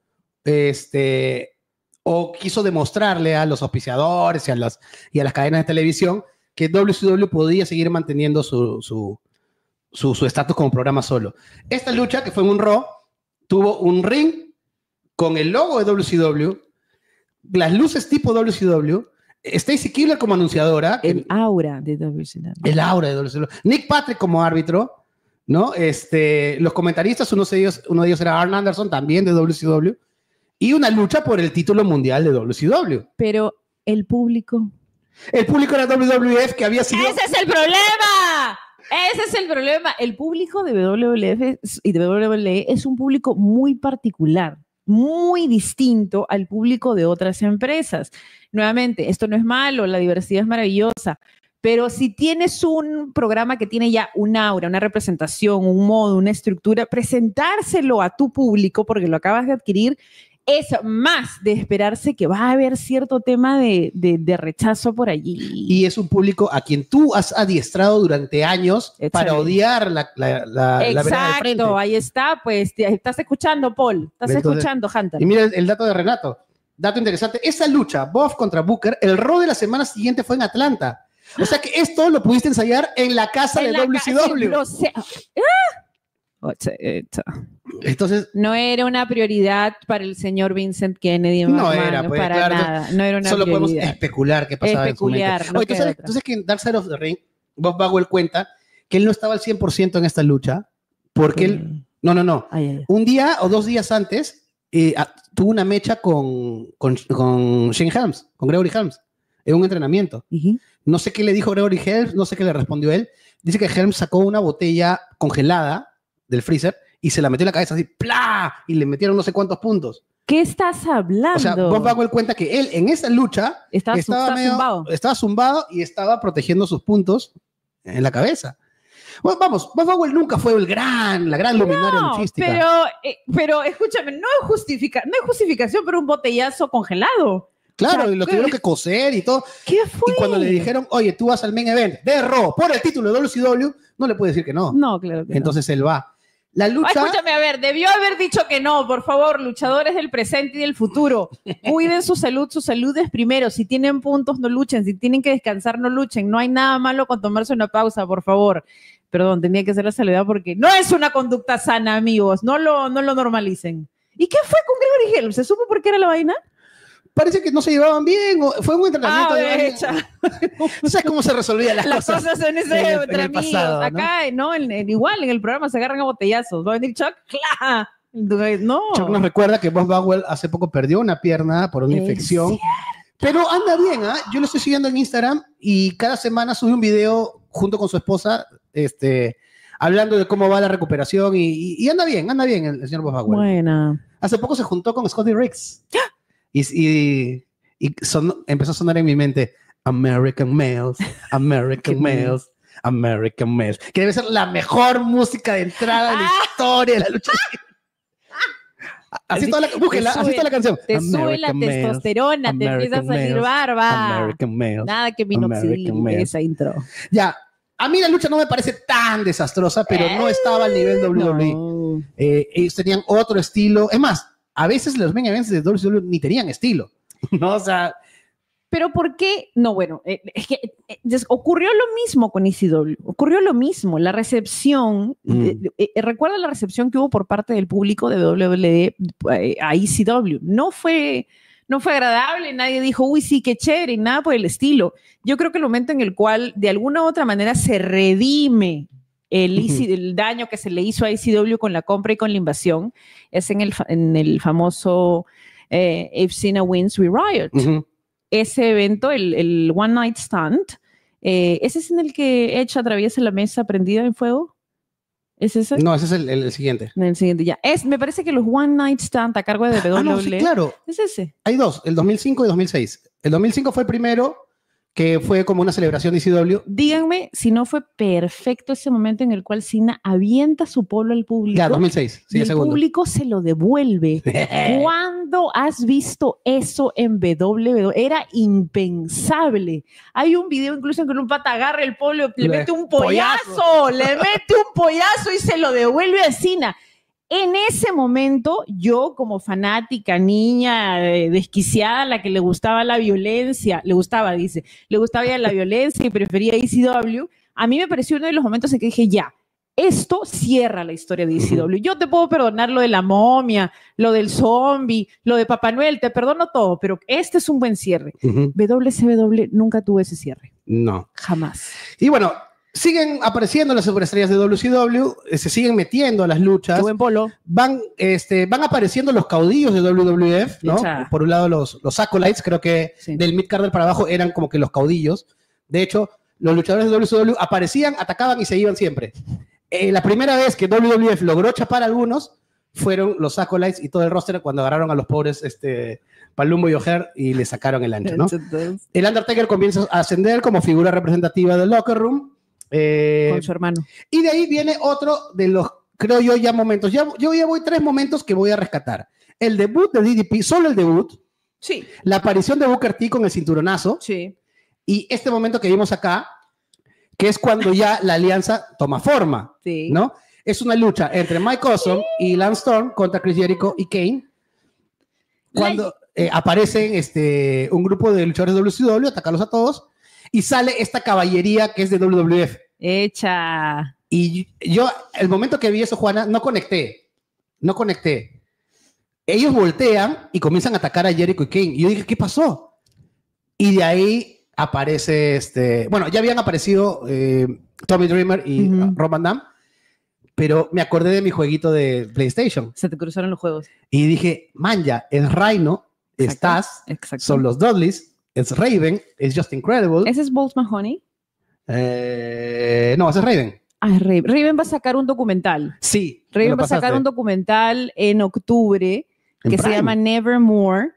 o quiso demostrarle a los auspiciadores y a las cadenas de televisión que WCW podía seguir manteniendo su estatus como programa solo. Esta lucha, que fue en un Raw, tuvo un ring con el logo de WCW, las luces tipo WCW, Stacy Keibler como anunciadora. El aura de WCW. El aura de WCW. Nick Patrick como árbitro, ¿no? Los comentaristas, uno de ellos era Arn Anderson, también de WCW, y una lucha por el título mundial de WCW. Pero el público. El público era WWF, que había sido... ¡Ese es el problema! Ese es el problema. El público de WWF y de WWE es un público muy particular, muy distinto al público de otras empresas. Nuevamente, esto no es malo, la diversidad es maravillosa, pero si tienes un programa que tiene ya un aura, una representación, un modo, una estructura, presentárselo a tu público, porque lo acabas de adquirir, es más de esperarse que va a haber cierto tema de rechazo por allí. Y es un público a quien tú has adiestrado durante años para odiar la vereda del frente. Exacto, ahí está, pues, estás escuchando, Paul, escuchando, Hunter. Y mira el dato de Renato, dato interesante, esa lucha, Buff contra Booker, el Raw de la semana siguiente fue en Atlanta. O sea que esto lo pudiste ensayar en la casa de WCW. Entonces, no era una prioridad para el señor Vincent Kennedy. No era, pues, para claro, nada. No era una solo prioridad. podemos especular qué pasaba en su mente. No entonces que en Dark Side of the Ring, Bob Bagwell cuenta que él no estaba al 100% en esta lucha, porque él... No. Un día o 2 días antes tuvo una mecha con Shane Helms, con Gregory Helms, en un entrenamiento. No sé qué le dijo Gregory Helms, no sé qué le respondió él. Dice que Helms sacó una botella congelada del freezer y se la metió en la cabeza así, ¡plá! Y le metieron no sé cuántos puntos. ¿Qué estás hablando? O sea, Bob Bagwell cuenta que él en esa lucha estaba zumbado y estaba protegiendo sus puntos en la cabeza. Bueno, vamos, Bob Bagwell nunca fue la gran luminaria luchística. Pero escúchame, no hay justificación para un botellazo congelado. Claro, o sea, y lo tuvieron que coser y todo. ¿Qué fue? Y cuando le dijeron, oye, tú vas al main event de Raw por el título de WCW, no le puede decir que no. No, claro que Entonces él va. La lucha... escúchame, a ver, debió haber dicho que no, por favor, luchadores del presente y del futuro. Cuiden su salud es primero. Si tienen puntos, no luchen. Si tienen que descansar, no luchen. No hay nada malo con tomarse una pausa, por favor. Perdón, tenía que hacer la salvedad porque no es una conducta sana, amigos. No lo normalicen. ¿Y qué fue con Gregory Helms? ¿Se supo por qué era la vaina? Parece que no se llevaban bien, o fue un entrenamiento no sé cómo se resolvían las cosas en el pasado, ¿no? Acá, ¿no? Igual en el programa se agarran a botellazos. ¿Va a venir Chuck? ¡Claro! No. Chuck nos recuerda que Bob Bagwell hace poco perdió una pierna por una infección. Cierto. Pero anda bien, ¿ah? Yo lo estoy siguiendo en Instagram y cada semana sube un video junto con su esposa, hablando de cómo va la recuperación y anda bien el señor Bob Bagwell. Buena. Hace poco se juntó con Scotty Riggs. Y empezó a sonar en mi mente American Males, American Males, American Males, que debe ser la mejor música de entrada de la historia de la lucha. Así toda la canción. Te sube la testosterona, te empieza a salir barba. American Males. Nada que minoxidil esa intro. Ya, a mí la lucha no me parece tan desastrosa, pero no estaba al nivel WWE. No. Ellos tenían otro estilo. Es más, a veces los main events de WCW ni tenían estilo, ¿no? O sea... Pero ¿por qué? No, bueno, es que ocurrió lo mismo con ECW, ocurrió lo mismo, la recepción, recuerda la recepción que hubo por parte del público de WWE a ECW, no fue agradable, nadie dijo, uy, sí, qué chévere, y nada por el estilo. Yo creo que el momento en el cual de alguna u otra manera se redime el daño que se le hizo a ECW con la compra y con la invasión es en el famoso If Cena Wins, We Riot. Ese evento, el One Night Stand, ¿ese es en el que Edge atraviesa la mesa prendida en fuego? ¿Es ese? No, ese es el siguiente. El siguiente, ya. Me parece que los One Night Stand a cargo de WWE... no, sí, claro. ¿Es ese? Hay dos, el 2005 y 2006. El 2005 fue el primero, que fue como una celebración de ECW. Díganme si no fue perfecto ese momento en el cual Cena avienta su polo al público. Ya, 2006, sí, y el público se lo devuelve. ¿Cuándo has visto eso en WWE? Era impensable. Hay un video incluso en que un pata agarra el polo, le mete un pollazo, y se lo devuelve a Cena. En ese momento, yo como fanática, niña, desquiciada, a la que le gustaba la violencia, le gustaba ya la violencia y prefería ECW, a mí me pareció uno de los momentos en que dije, ya, esto cierra la historia de ECW. Yo te puedo perdonar lo de la momia, lo del zombie, lo de Papá Noel, te perdono todo, pero este es un buen cierre. WCW nunca tuvo ese cierre. No. Jamás. Y bueno, siguen apareciendo las superestrellas de WCW, se siguen metiendo a las luchas. Qué buen polo. Van apareciendo los caudillos de WWF, ¿no? Por un lado los Acolytes, creo que del mid-carder para abajo eran como que los caudillos. De hecho, los luchadores de WCW aparecían, atacaban y se iban siempre. La primera vez que WWF logró chapar a algunos fueron los Acolytes y todo el roster cuando agarraron a los pobres Palumbo y O'Haire y le sacaron el ancho, ¿no? El Undertaker comienza a ascender como figura representativa del locker room. Con su hermano. Y de ahí viene otro de los, creo yo, ya momentos. Yo ya voy 3 momentos que voy a rescatar. El debut de DDP, solo el debut. Sí. La aparición de Booker T con el cinturonazo. Sí. Y este momento que vimos acá, que es cuando ya la alianza toma forma. Sí. ¿No? Es una lucha entre Mike Awesome y Lance Storm contra Chris Jericho y Kane. Cuando aparecen un grupo de luchadores de WCW, atacarlos a todos. Y sale esta caballería que es de WWF. Hecha. Y yo, el momento que vi eso, Juana, no conecté. Ellos voltean y comienzan a atacar a Jericho y Kane. Y yo dije, ¿qué pasó? Y de ahí aparece bueno, ya habían aparecido Tommy Dreamer y Rob Van Dam, pero me acordé de mi jueguito de PlayStation. Se te cruzaron los juegos. Y dije, manja, es Rhino, es Taz, son los Dudleys, es Raven, es Just Incredible. ¿Ese es Bolt Mahoney? No, ese es Raven. Ah, es Raven. Raven va a sacar un documental. Sí. Raven va a sacar un documental en octubre que se llama Nevermore.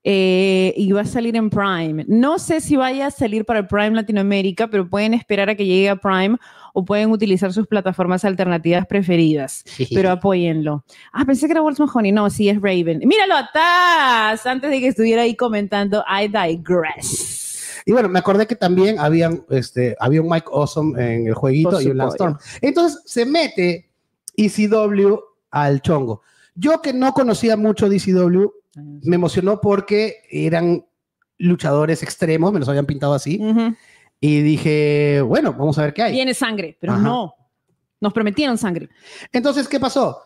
Y va a salir en Prime. No sé si vaya a salir para el Prime Latinoamérica, pero pueden esperar a que llegue a Prime o pueden utilizar sus plataformas alternativas preferidas. Pero apóyenlo. Ah, pensé que era Bolt Mahoney. No, sí, es Raven. ¡Míralo atrás! Antes de que estuviera ahí comentando, I digress. Y bueno, me acordé que también había un Mike Awesome en el jueguito y un Lance Storm. Entonces se mete ECW al chongo. Yo que no conocía mucho DCW, me emocionó porque eran luchadores extremos, me los habían pintado así. Y dije, bueno, vamos a ver qué hay. Viene sangre, pero no. Nos prometieron sangre. Entonces, ¿qué pasó?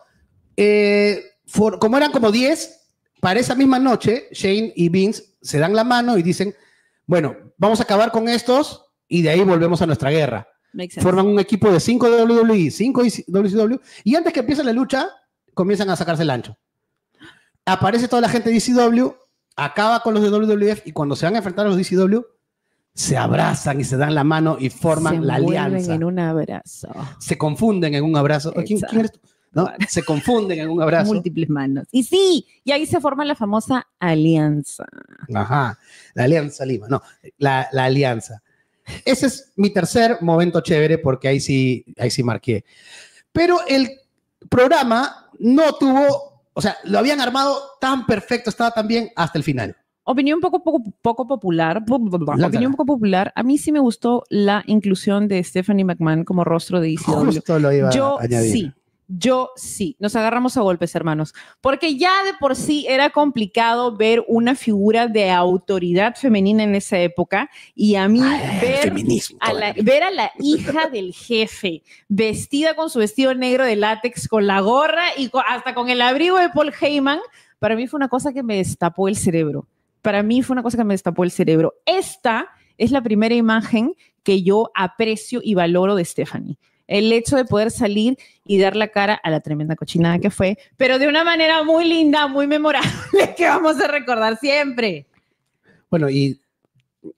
Como eran como 10, para esa misma noche, Shane y Vince se dan la mano y dicen, bueno, vamos a acabar con estos y de ahí volvemos a nuestra guerra. Forman un equipo de 5 de WWE, 5 de WCW, y antes que empiece la lucha, comienzan a sacarse el ancho. Aparece toda la gente de DCW, acaba con los de WWF y cuando se van a enfrentar a los DCW, se abrazan y se dan la mano y forman la alianza. Se en un abrazo. Se confunden en un abrazo. ¿Quién eres tú? ¿No? Se confunden en un abrazo. Múltiples manos. Y sí, y ahí se forma la famosa alianza. Ajá, la Alianza Lima. No, la alianza. Ese es mi tercer momento chévere porque ahí sí marqué. Pero el programa no tuvo... O sea, lo habían armado tan perfecto, estaba tan bien hasta el final. Opinión poco popular. Opinión poco popular. A mí sí me gustó la inclusión de Stephanie McMahon como rostro de ECW. Justo lo iba a añadir. Yo sí. Nos agarramos a golpes, hermanos. Porque ya de por sí era complicado ver una figura de autoridad femenina en esa época. Y a mí ver a la hija del jefe vestida con su vestido negro de látex, con la gorra y hasta con el abrigo de Paul Heyman, para mí fue una cosa que me destapó el cerebro. Esta es la primera imagen que yo aprecio y valoro de Stephanie. El hecho de poder salir y dar la cara a la tremenda cochinada que fue, pero de una manera muy linda, muy memorable, que vamos a recordar siempre. Bueno, y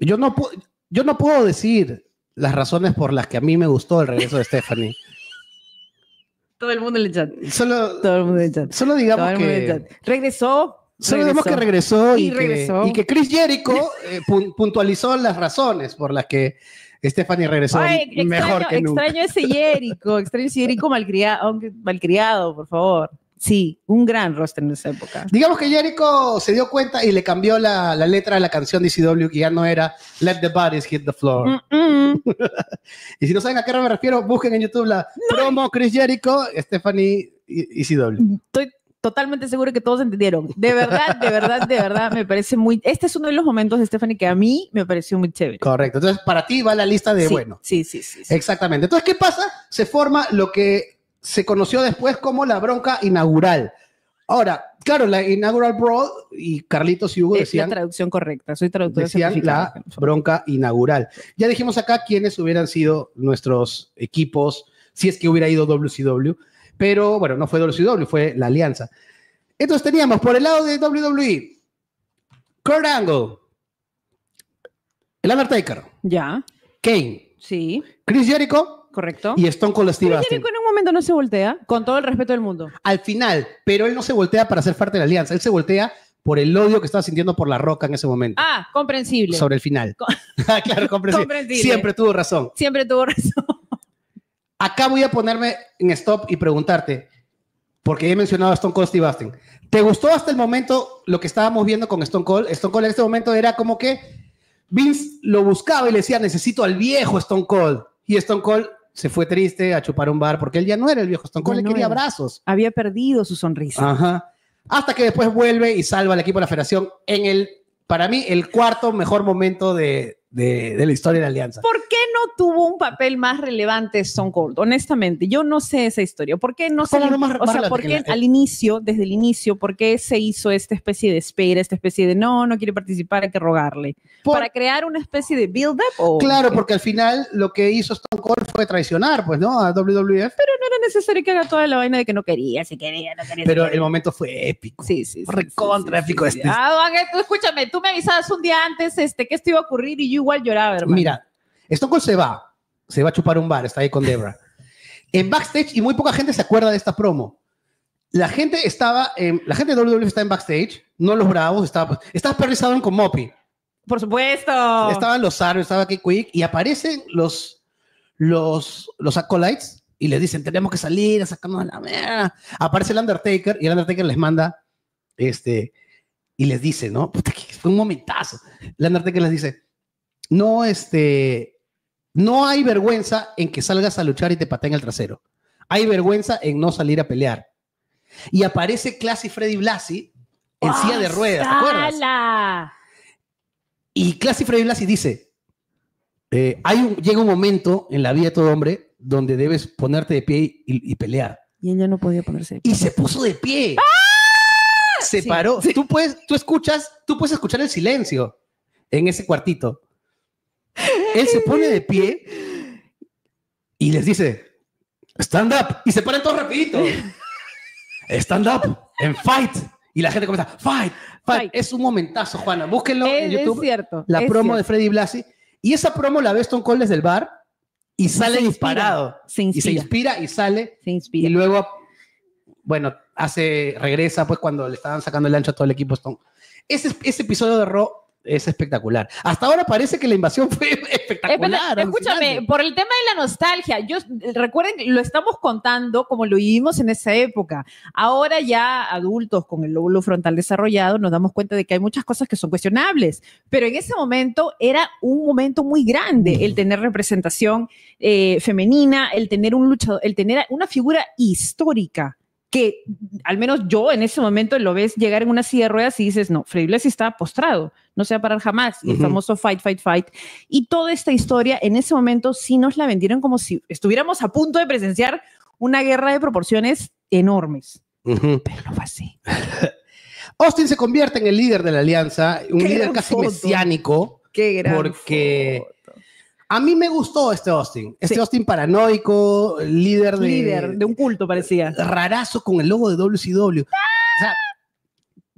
yo no puedo decir las razones por las que a mí me gustó el regreso de Stephanie. Todo el mundo en el chat. Todo el mundo en el chat. Solo digamos que... Regresó y que Chris Jericho puntualizó las razones por las que Stephanie regresó mejor que nunca. Extraño ese Jericho malcriado, por favor. Sí, un gran roster en esa época. Digamos que Jericho se dio cuenta y le cambió la letra de la canción de ECW, que ya no era Let the Bodies Hit the Floor. Y si no saben a qué me refiero, busquen en YouTube la promo Chris Jericho, Stephanie y ECW. Estoy totalmente seguro que todos entendieron. De verdad, me parece muy... Este es uno de los momentos de Stephanie que a mí me pareció muy chévere. Correcto. Entonces, para ti va la lista de Sí. Exactamente. Entonces, ¿qué pasa? Se forma lo que se conoció después como la bronca inaugural. Ahora, claro, la Inaugural Brawl y Carlitos y Hugo decían... la traducción correcta. Soy traductora decían certificada. La bronca inaugural. Ya dijimos acá quiénes hubieran sido nuestros equipos si es que hubiera ido WCW. Pero, bueno, no fue WCW, fue la Alianza. Entonces teníamos por el lado de WWE, Kurt Angle, el Undertaker, ya, Kane, sí, Chris Jericho, correcto, y Stone Cold Steve Austin. Jericho en un momento no se voltea, con todo el respeto del mundo. Al final, pero él no se voltea para ser parte de la Alianza, él se voltea por el odio que estaba sintiendo por La Roca en ese momento. Ah, comprensible. Sobre el final. Claro, comprensible. Siempre tuvo razón. Acá voy a ponerme en stop y preguntarte, porque he mencionado a Stone Cold Steve Austin. ¿Te gustó hasta el momento lo que estábamos viendo con Stone Cold? Stone Cold en este momento era como que Vince lo buscaba y le decía, necesito al viejo Stone Cold. Y Stone Cold se fue triste a chupar un bar porque él ya no era el viejo Stone Cold, le quería abrazos. Había perdido su sonrisa. Ajá. Hasta que después vuelve y salva al equipo de la federación en para mí, el cuarto mejor momento de de la historia de la Alianza. ¿Por qué no tuvo un papel más relevante Stone Cold? Honestamente, yo no sé esa historia. ¿Por qué no se ¿Cómo no más relevante ¿por que qué al inicio, desde el inicio, por qué se hizo esta especie de espera, esta especie de no quiere participar, hay que rogarle? ¿Para crear una especie de build-up? Claro, porque al final lo que hizo Stone Cold fue traicionar, pues, ¿no? A WWF. Pero no era necesario que haga toda la vaina de que no quería, si quería, no quería. Pero el momento fue épico. Sí, sí. Recontra épico este. Tú escúchame, tú me avisabas un día antes que esto iba a ocurrir y yo igual lloraba, hermano. Mira, Stone Cold se va a chupar un bar, está ahí con Debra. En backstage, y muy poca gente se acuerda de esta promo. La gente de WWF está en backstage, no los bravos, estaba Perry Saturn con Moppy. Por supuesto. Estaban los Sarrios, estaba K-Quick, y aparecen los Acolytes y les dicen, tenemos que salir a sacarnos a la mierda. Aparece el Undertaker y el Undertaker les manda, y les dice, ¿no? Puta, que fue un momentazo. El Undertaker les dice, no hay vergüenza en que salgas a luchar y te pateen el trasero. Hay vergüenza en no salir a pelear. Y aparece Classy Freddy Blassie en silla de ruedas, ¿te acuerdas? Y Classy Freddy Blassie dice, llega un momento en la vida de todo hombre donde debes ponerte de pie y pelear. Y ella no podía ponerse de pie. Y se puso de pie. Se paró. Sí. Tú puedes escuchar el silencio en ese cuartito. Él se pone de pie y les dice, stand up. Y se paran todos rapidito. Stand up and fight. Y la gente comienza, fight. Es un momentazo, Juana. Búsquenlo en YouTube. Es cierto. La promo de Freddy Blassie. Y esa promo la ve Stone Cold desde el bar y sale disparado. Y se inspira y sale. Y luego, bueno, regresa pues cuando le estaban sacando el ancho a todo el equipo Stone. Ese episodio de Raw es espectacular. Hasta ahora parece que la invasión fue espectacular. Escúchame, por el tema de la nostalgia, recuerden, lo estamos contando como lo vivimos en esa época. Ahora ya adultos con el lóbulo frontal desarrollado nos damos cuenta de que hay muchas cosas que son cuestionables, pero en ese momento era un momento muy grande el tener representación femenina, el tener un luchador, el tener una figura histórica que al menos yo en ese momento lo ves llegar en una silla de ruedas y dices, no, Freddy Blassie está postrado, no se va a parar jamás. Y el famoso fight. Y toda esta historia en ese momento sí nos la vendieron como si estuviéramos a punto de presenciar una guerra de proporciones enormes. Pero no fue así. Austin se convierte en el líder de la alianza, un líder casi mesiánico. Qué gran porque foto. A mí me gustó este Austin. Austin paranoico, líder de un culto, parecía. Rarazo con el logo de WCW. O sea,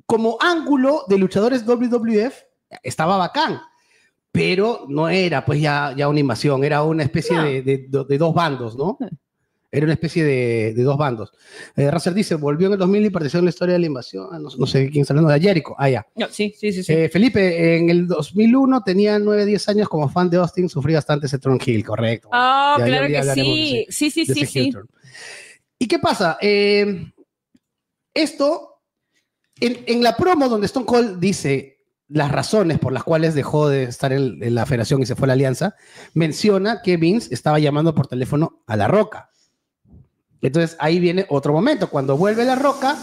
como ángulo de luchadores WWF, estaba bacán. Pero no era pues ya una invasión, era una especie de dos bandos, ¿no? Era una especie de dos bandos. Razer dice, volvió en el 2000 y participó en la historia de la invasión. No sé quién está hablando, de Jericho. Ya. No, sí. Felipe, en el 2001 tenía 9-10 años como fan de Austin, sufrí bastante ese Tron Hill, correcto. Claro que sí. Sí. ¿Y qué pasa? Esto, en la promo donde Stone Cold dice las razones por las cuales dejó de estar en la federación y se fue a la alianza, menciona que Vince estaba llamando por teléfono a La Roca. Entonces ahí viene otro momento, cuando vuelve La Roca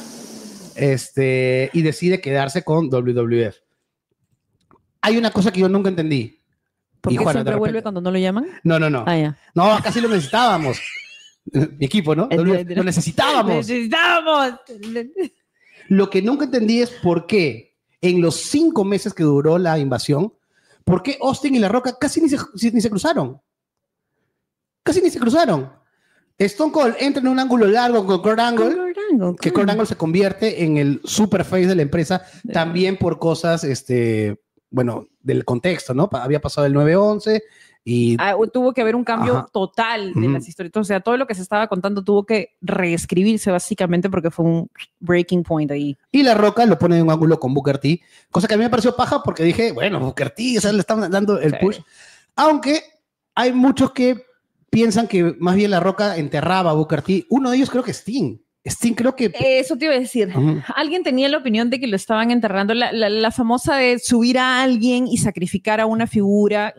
y decide quedarse con WWF. Hay una cosa que yo nunca entendí. ¿Por qué siempre vuelve cuando no lo llaman? No. Ya. No, casi lo necesitábamos. Mi equipo, ¿no? Lo necesitábamos. Lo que nunca entendí es por qué en los 5 meses que duró la invasión, ¿por qué Austin y La Roca casi ni se cruzaron? Casi ni se cruzaron. Stone Cold entra en un ángulo largo con Kurt Angle, que Kurt Angle se convierte en el super face de la empresa, también por cosas, del contexto, ¿no? Había pasado el 9/11 y... tuvo que haber un cambio total de las historias. O sea, todo lo que se estaba contando tuvo que reescribirse básicamente porque fue un breaking point ahí. Y La Roca lo pone en un ángulo con Booker T, cosa que a mí me pareció paja porque dije, bueno, Booker T, o sea, le están dando el push. Aunque hay muchos que piensan que más bien La Roca enterraba a Booker T. Uno de ellos creo que Sting. Sting creo que... Eso te iba a decir. Alguien tenía la opinión de que lo estaban enterrando. La famosa de subir a alguien y sacrificar a una figura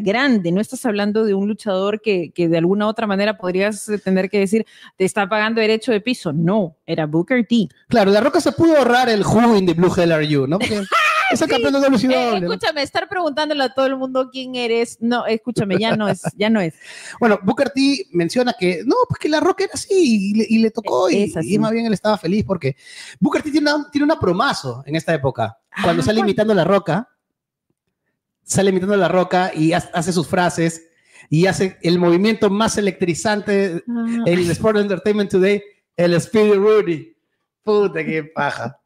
grande. No estás hablando de un luchador que de alguna otra manera podrías tener que decir, te está pagando derecho de piso. No, era Booker T. Claro, La Roca se pudo ahorrar el Who in the Blue Hell Are You, ¿no? Porque Es el campeón de WCW. ¿no? Escúchame, estar preguntándole a todo el mundo quién eres. No, escúchame, ya no es. Bueno, Booker T menciona que no, pues que La Roca era así y le tocó y más bien él estaba feliz porque Booker T tiene una promazo en esta época. Cuando sale imitando a La Roca, y hace sus frases y hace el movimiento más electrizante en el Sport Entertainment Today, el Speedy Rudy. Puta, qué paja.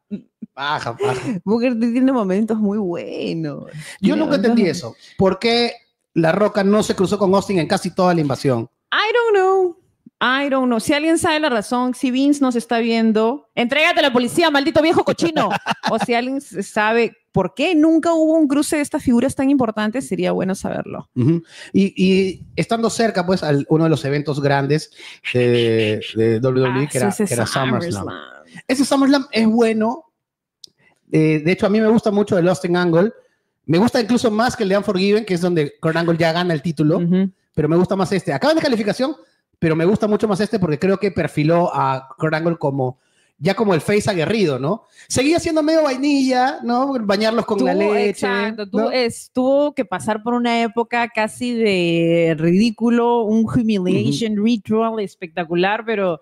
Paja. Booker T tiene momentos muy buenos. Yo nunca entendí eso. ¿Por qué La Roca no se cruzó con Austin en casi toda la invasión? I don't know. Si alguien sabe la razón, si Vince nos está viendo, entrégate a la policía, maldito viejo cochino. O si alguien sabe por qué nunca hubo un cruce de estas figuras tan importantes, sería bueno saberlo. Uh-huh. Y estando cerca, pues, a uno de los eventos grandes de WWE, que era SummerSlam. Ese SummerSlam es bueno. De hecho, a mí me gusta mucho el Austin Angle. Me gusta incluso más que el de Unforgiven, que es donde Kurt Angle ya gana el título. Pero me gusta más este. Acaban de calificación, pero me gusta mucho más este porque creo que perfiló a Kurt Angle como el face aguerrido, ¿no? Seguía siendo medio vainilla, ¿no? Bañarlos con la leche. Exacto. ¿no? Tuvo que pasar por una época casi de ridículo, un humiliation ritual espectacular, pero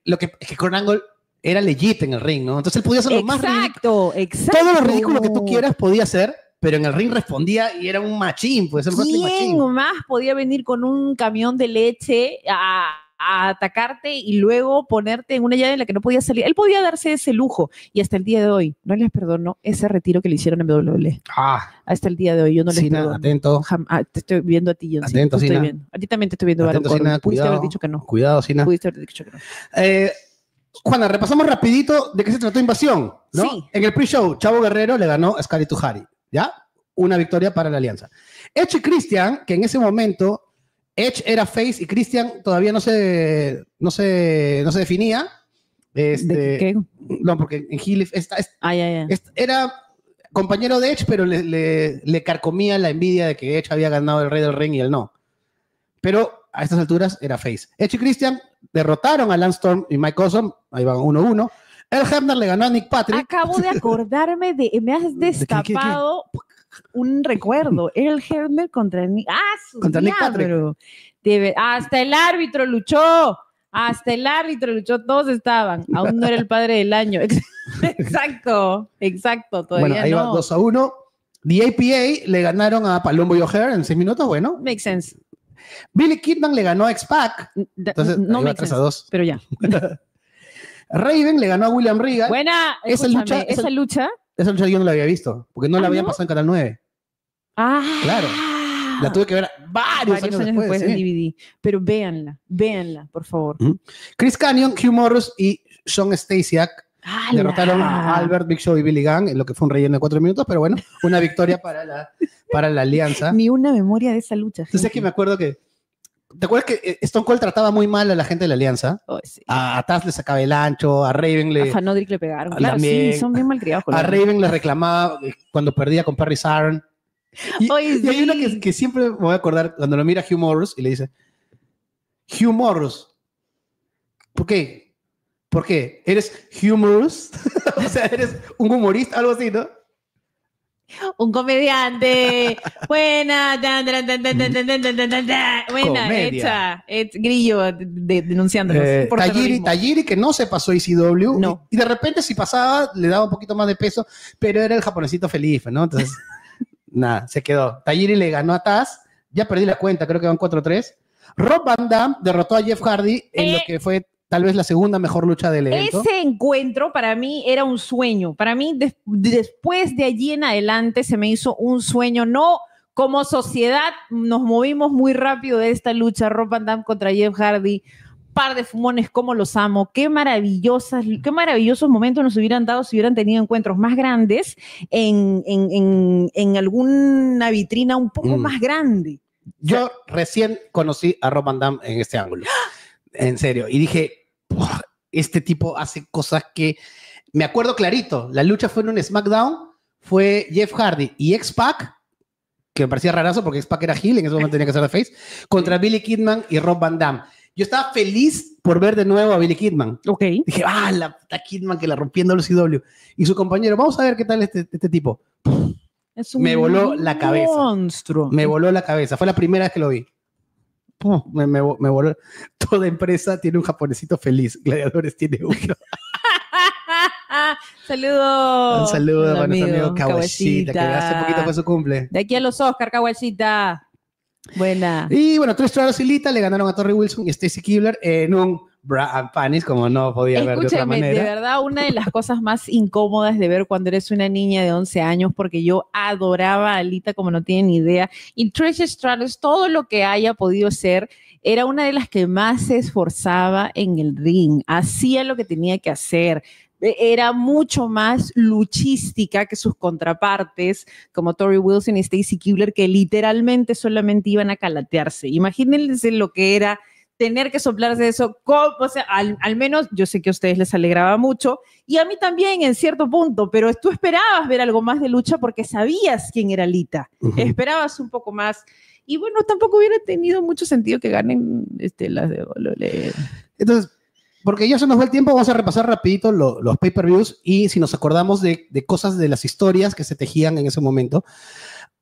lo que es que Kurt Angle era legit en el ring, ¿no? Entonces él podía hacer lo más ridículo. Exacto. Todo lo ridículo que tú quieras podía hacer, pero en el ring respondía y era un machín, pues. ¿Quién más podía venir con un camión de leche a atacarte y luego ponerte en una llave en la que no podía salir? Él podía darse ese lujo y hasta el día de hoy no les perdono ese retiro que le hicieron en WWE. Hasta el día de hoy yo no les perdono. Atento. Te estoy viendo a ti, John. Atento, Sina. A ti también te estoy viendo. Atento, Sina. Pudiste haber dicho que no. Cuidado, Sina. Pudiste haber dicho que no. Juana, repasamos rapidito de qué se trató Invasión, ¿no? Sí. En el pre-show, Chavo Guerrero le ganó a Scary Tuhari, ¿ya? Una victoria para la alianza. Edge y Christian, que en ese momento Edge era face y Christian todavía no se definía. ¿De qué? No, porque en Heel era compañero de Edge, pero le carcomía la envidia de que Edge había ganado el Rey del Ring y él no. Pero a estas alturas era face. Edge y Christian derrotaron a Lance Storm y Mike Awesome, ahí van 1-1. Earl Hebner le ganó a Nick Patrick. Acabo de acordarme me has destapado un recuerdo. Earl Hebner contra Nick Patrick. Hasta el árbitro luchó, todos estaban. Aún no era el padre del año. Exacto, todavía bueno, ahí no. va 2-1. The APA le ganaron a Palumbo y O'Hare en 6 minutos, bueno. Makes sense. Billy Kidman le ganó a X-Pac. Entonces, no me 3-2. Pero ya. Raven le ganó a William Regal. Buena, esa lucha yo no la había visto, porque no la habían pasado en Canal 9. Claro. La tuve que ver varios años después en DVD. Pero véanla, por favor. Chris Kanyon, Hugh Morris y Sean Stasiak derrotaron a Albert, Big Show y Billy Gunn en lo que fue un relleno de 4 minutos, pero bueno, una victoria para la alianza. Ni una memoria de esa lucha. Entonces es que me acuerdo que ¿te acuerdas que Stone Cold trataba muy mal a la gente de la alianza? Oh, sí. A Taz le sacaba el ancho, a Raven a Fanodric le pegaron. Claro, también, sí, son bien malcriados. A Raven le reclamaba cuando perdía con Perry Saturn. Y hay una que siempre me voy a acordar cuando lo mira Hugh Morris y le dice: Hugh Morris, ¿por qué? ¿Por qué? ¿Eres Hugh Morris? O sea, ¿eres un humorista? Algo así, ¿no? Un comediante. Buena. Buena, hecha. Grillo denunciándonos. Tajiri, que no se pasó ECW. No. Y de repente, si pasaba, le daba un poquito más de peso, pero era el japonesito feliz, ¿no? Entonces, nada, se quedó. Tajiri le ganó a Taz. Ya perdí la cuenta, creo que van 4-3. Rob Van Dam derrotó a Jeff Hardy en lo que fue tal vez la segunda mejor lucha del evento. Ese encuentro para mí era un sueño. Para mí, después de allí en adelante, se me hizo un sueño. No, como sociedad nos movimos muy rápido de esta lucha. Rob Van Dam contra Jeff Hardy. Par de fumones, cómo los amo. Qué maravillosos momentos nos hubieran dado si hubieran tenido encuentros más grandes en alguna vitrina un poco más grande. Yo recién conocí a Rob Van Dam en este ángulo. En serio. Y dije, este tipo hace cosas que... Me acuerdo clarito. La lucha fue en un SmackDown. Fue Jeff Hardy y X-Pac, que me parecía rarazo porque X-Pac era heel, en ese momento tenía que ser de face, contra Billy Kidman y Rob Van Dam. Yo estaba feliz por ver de nuevo a Billy Kidman. Ok. Dije, la Kidman que la rompió en WCW. Y su compañero, vamos a ver qué tal este tipo. Es un Me voló la cabeza. monstruo. Me voló la cabeza. Fue la primera vez que lo vi. Me voló. Toda empresa tiene un japonesito feliz. Gladiadores tiene uno. Saludos. Un saludo para nuestro amigo Kawashita, que hace poquito fue su cumple. De aquí a los Oscar, Kawashita. Buena. Y bueno, Trish Stratus y Lita le ganaron a Torrie Wilson y Stacy Keibler en un bra and panties, como no podía haber de otra manera. De verdad, una de las cosas más incómodas de ver cuando eres una niña de 11 años, porque yo adoraba a Lita como no tienen idea. Y Trish Stratus, todo lo que haya podido ser, era una de las que más se esforzaba en el ring. Hacía lo que tenía que hacer. Era mucho más luchística que sus contrapartes, como Torrie Wilson y Stacy Keibler, que literalmente solamente iban a calatearse. Imagínense lo que era tener que soplarse eso, o sea, al menos yo sé que a ustedes les alegraba mucho, y a mí también en cierto punto, pero tú esperabas ver algo más de lucha porque sabías quién era Lita, esperabas un poco más, y bueno, tampoco hubiera tenido mucho sentido que ganen las de WWE. Entonces, porque ya se nos va el tiempo, vamos a repasar rapidito los pay-per-views y si nos acordamos de cosas de las historias que se tejían en ese momento.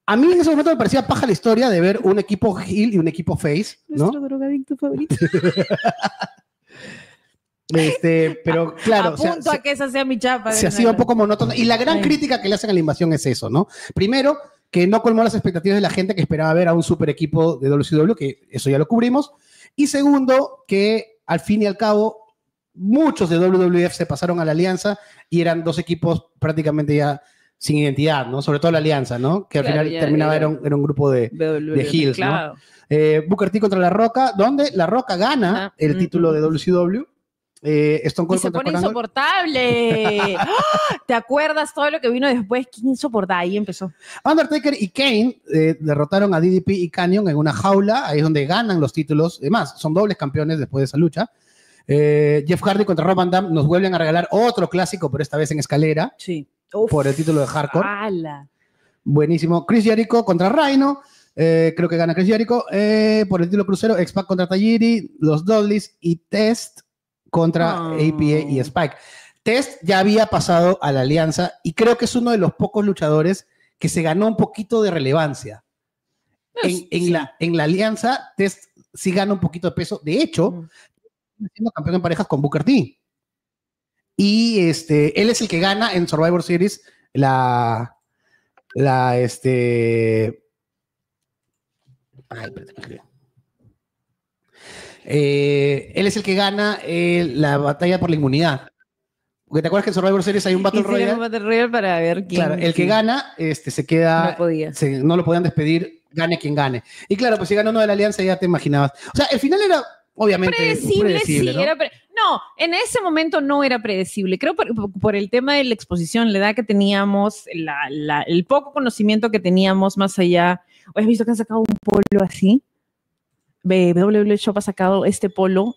A mí en ese momento me parecía paja la historia de ver un equipo heel y un equipo face, ¿no? Nuestro drogadicto favorito. Pero claro, Apunto a que esa sea mi chapa. Se hacía un poco monótono. Y la gran crítica que le hacen a la invasión es eso, ¿no? Primero, que no colmó las expectativas de la gente que esperaba ver a un super equipo de WCW, que eso ya lo cubrimos. Y segundo, que al fin y al cabo, muchos de WWF se pasaron a la alianza y eran dos equipos prácticamente ya sin identidad, ¿no? Sobre todo la alianza, ¿no? Que al final terminaba, era un grupo de heels, claro. ¿No? Booker T contra La Roca, donde La Roca gana el título de WCW. Stone Cold y se pone insoportable. ¡Oh! ¿Te acuerdas todo lo que vino después? ¿Quién insoportable? Ahí empezó. Undertaker y Kane derrotaron a DDP y Canyon en una jaula. Ahí es donde ganan los títulos. Además, son dobles campeones después de esa lucha. Jeff Hardy contra Rob Van Dam nos vuelven a regalar otro clásico, pero esta vez en escalera. Sí. Por el título de Hardcore. ¡Hala! Buenísimo. Chris Jericho contra Rhino. Creo que gana Chris Jericho. Por el título crucero, X-Pac contra Tajiri, los Dudleys y Test contra APA y Spike. Test ya había pasado a la alianza y creo que es uno de los pocos luchadores que se ganó un poquito de relevancia. En la alianza, Test sí gana un poquito de peso. De hecho, siendo campeón en parejas con Booker T. Y él es el que gana en Survivor Series Ay, espérate, él es el que gana la batalla por la inmunidad. Porque te acuerdas que en Survivor Series hay un Battle Royale. Un Battle Royale para ver quién. Claro, el que gana se queda. No podía. No lo podían despedir, gane quien gane. Y claro, pues si gana uno de la alianza ya te imaginabas. O sea, el final era obviamente predecible, sí, ¿no? No, en ese momento no era predecible. Creo por el tema de la exposición, la edad que teníamos, el poco conocimiento que teníamos más allá. ¿Has visto que han sacado un polo así? WWE Shop ha sacado este polo,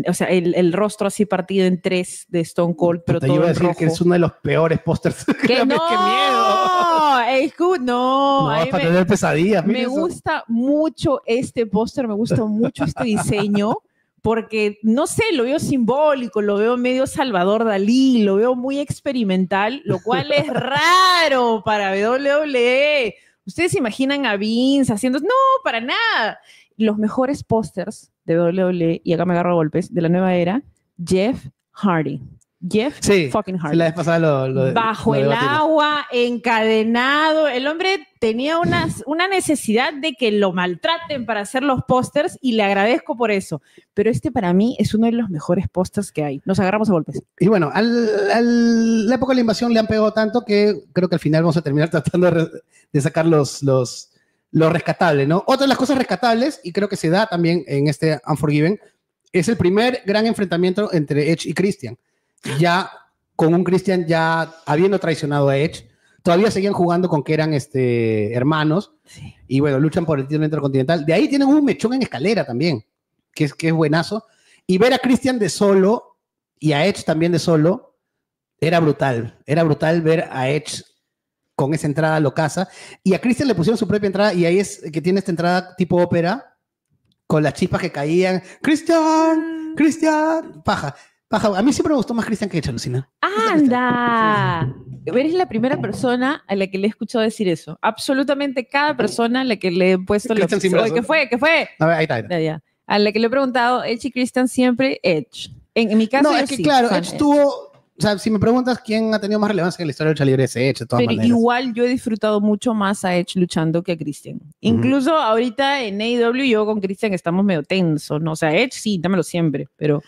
o sea, el rostro así partido en tres de Stone Cold, pero todo iba a decir rojo. que es uno de los peores pósters. ¡Que no! ¡Qué miedo! Es good, no. No, para tener pesadillas. Me gusta mucho este póster, me gusta mucho este diseño, porque, no sé, lo veo simbólico, lo veo medio Salvador Dalí, lo veo muy experimental, lo cual es raro para WWE. ¿Ustedes se imaginan a Vince haciendo? No, para nada. Los mejores pósters de WWE, y acá me agarro a golpes, de la nueva era, Jeff Hardy. Jeff fucking Hardy. La vez pasada bajo el agua, encadenado. El hombre tenía una necesidad de que lo maltraten para hacer los pósters y le agradezco por eso. Pero para mí es uno de los mejores pósters que hay. Nos agarramos a golpes. Y bueno, a la época de la invasión le han pegado tanto que creo que al final vamos a terminar tratando de sacar lo rescatable, ¿no? Otra de las cosas rescatables, y creo que se da también en este Unforgiven, es el primer gran enfrentamiento entre Edge y Christian. Ya con un Christian ya habiendo traicionado a Edge, todavía seguían jugando con que eran hermanos, sí. Y bueno, luchan por el título intercontinental. De ahí tienen un mechón en escalera también, que es buenazo. Y ver a Christian de solo y a Edge también de solo, era brutal. Era brutal ver a Edge con esa entrada locaza. Y a Christian le pusieron su propia entrada, y ahí es que tiene esta entrada tipo ópera, con las chispas que caían. ¡Cristian! Paja. A mí siempre me gustó más Cristian que Edge, alucina. ¡Anda! Eres la primera persona a la que le he escuchado decir eso. Absolutamente cada persona a la que le he puesto... Cristian sin brazo. ¿Qué fue? A ver, ahí está. Ya. A la que le he preguntado, Edge y Cristian siempre Edge. En mi caso, no, es que claro, Edge tuvo... O sea, si me preguntas quién ha tenido más relevancia en la historia de lucha libre, es Edge, de todas maneras. Igual yo he disfrutado mucho más a Edge luchando que a Christian. Incluso ahorita en AEW yo con Christian estamos medio tensos, ¿no? O sea, Edge sí, dámelo siempre, pero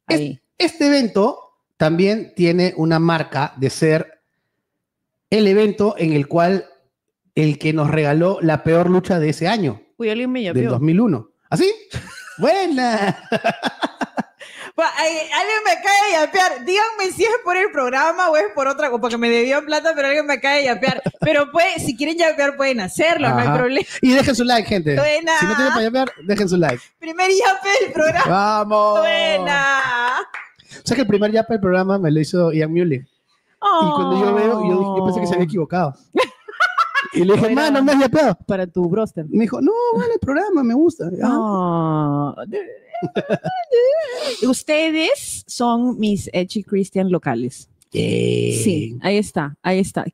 ahí. Este evento también tiene una marca de ser el evento en el cual el que nos regaló la peor lucha de ese año. Uy, alguien me llamó. Del 2001. ¿Así? ¡Buena! Alguien me acaba de yapear. Díganme si es por el programa o es por otra cosa, porque me debió plata, pero alguien me acaba de yapear. Pero si quieren yapear, pueden hacerlo, no hay problema. Y dejen su like, gente. Buena. Si no tienen para yapear, dejen su like. Primer yape del programa. ¡Vamos! Buena. O sea que el primer yape del programa me lo hizo Ian Muley. Y cuando yo veo, yo pensé que se había equivocado. Y le dije, no me has yapeado. Para tu broster. Me dijo, no, vale, el programa, me gusta. Ustedes son mis Edge y Christian locales. Sí, ahí está.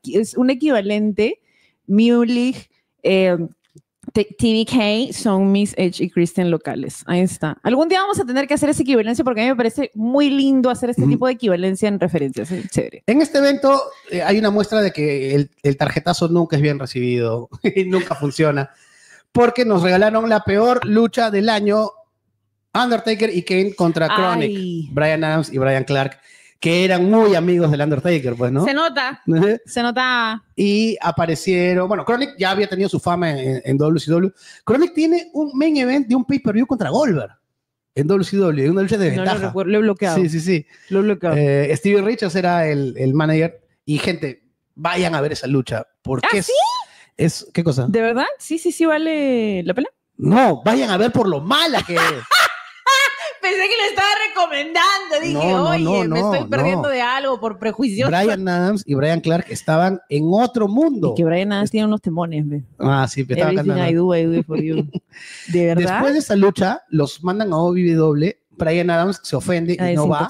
Es un equivalente. Mulich, TVK son mis Edge y Christian locales. Ahí está. Algún día vamos a tener que hacer esa equivalencia porque a mí me parece muy lindo hacer este tipo de equivalencia en referencias. Es chévere. En este evento hay una muestra de que el tarjetazo nunca es bien recibido y nunca funciona porque nos regalaron la peor lucha del año. Undertaker y Kane contra Chronic, Bryan Adams y Bryan Clark, que eran muy amigos del Undertaker, pues, ¿no? Se nota. Y aparecieron, bueno, Chronic ya había tenido su fama en WCW. Chronic tiene un main event de un pay-per-view contra Goldberg en WCW, una lucha de ventaja. No lo recuerdo, lo he bloqueado. Sí. Lo he bloqueado. Stevie Richards era el manager y, gente, vayan a ver esa lucha, porque es... ¿Qué cosa? ¿De verdad? Sí, vale la pena. No, vayan a ver por lo mala que es. Pensé que le estaba recomendando. Dije, me estoy perdiendo de algo por prejuicios. Bryan Adams y Bryan Clark estaban en otro mundo. Y que Bryan Adams tiene unos temones. ¿Ve? Sí, estaba cantando. I do for you. ¿De verdad? Después de esa lucha, los mandan a OVW. Bryan Adams se ofende y no va.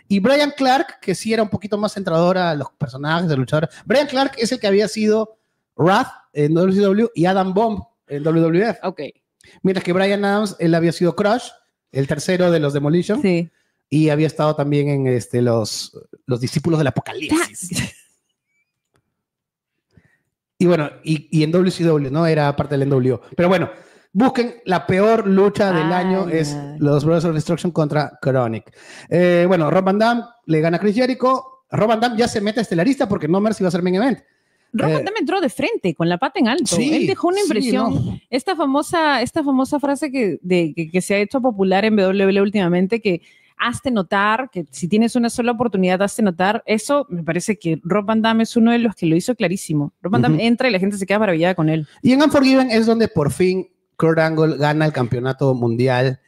Y Bryan Clark, que sí era un poquito más centrador a los personajes de luchadores. Bryan Clark es el que había sido Wrath en WCW y Adam Bomb en WWF. Ok. Mientras que Bryan Adams, él había sido Crush, el tercero de los Demolition. Sí. Y había estado también en los discípulos del Apocalipsis. Y bueno, y en WCW, ¿no? Era parte del NWO. Pero bueno, busquen la peor lucha del año, es los Brothers of Destruction contra Chronic. Bueno, Rob Van Dam le gana a Chris Jericho. Rob Van Dam ya se mete a estelarista porque No Mercy va a ser main event. Rob Van Dam entró de frente, con la pata en alto. Sí, él dejó una impresión. No. Esta famosa frase que se ha hecho popular en WWE últimamente, que hazte notar, que si tienes una sola oportunidad, hazte notar. Eso me parece que Rob Van Dam es uno de los que lo hizo clarísimo. Rob Van Dam entra y la gente se queda maravillada con él. Y en Unforgiven es donde por fin Kurt Angle gana el campeonato mundial,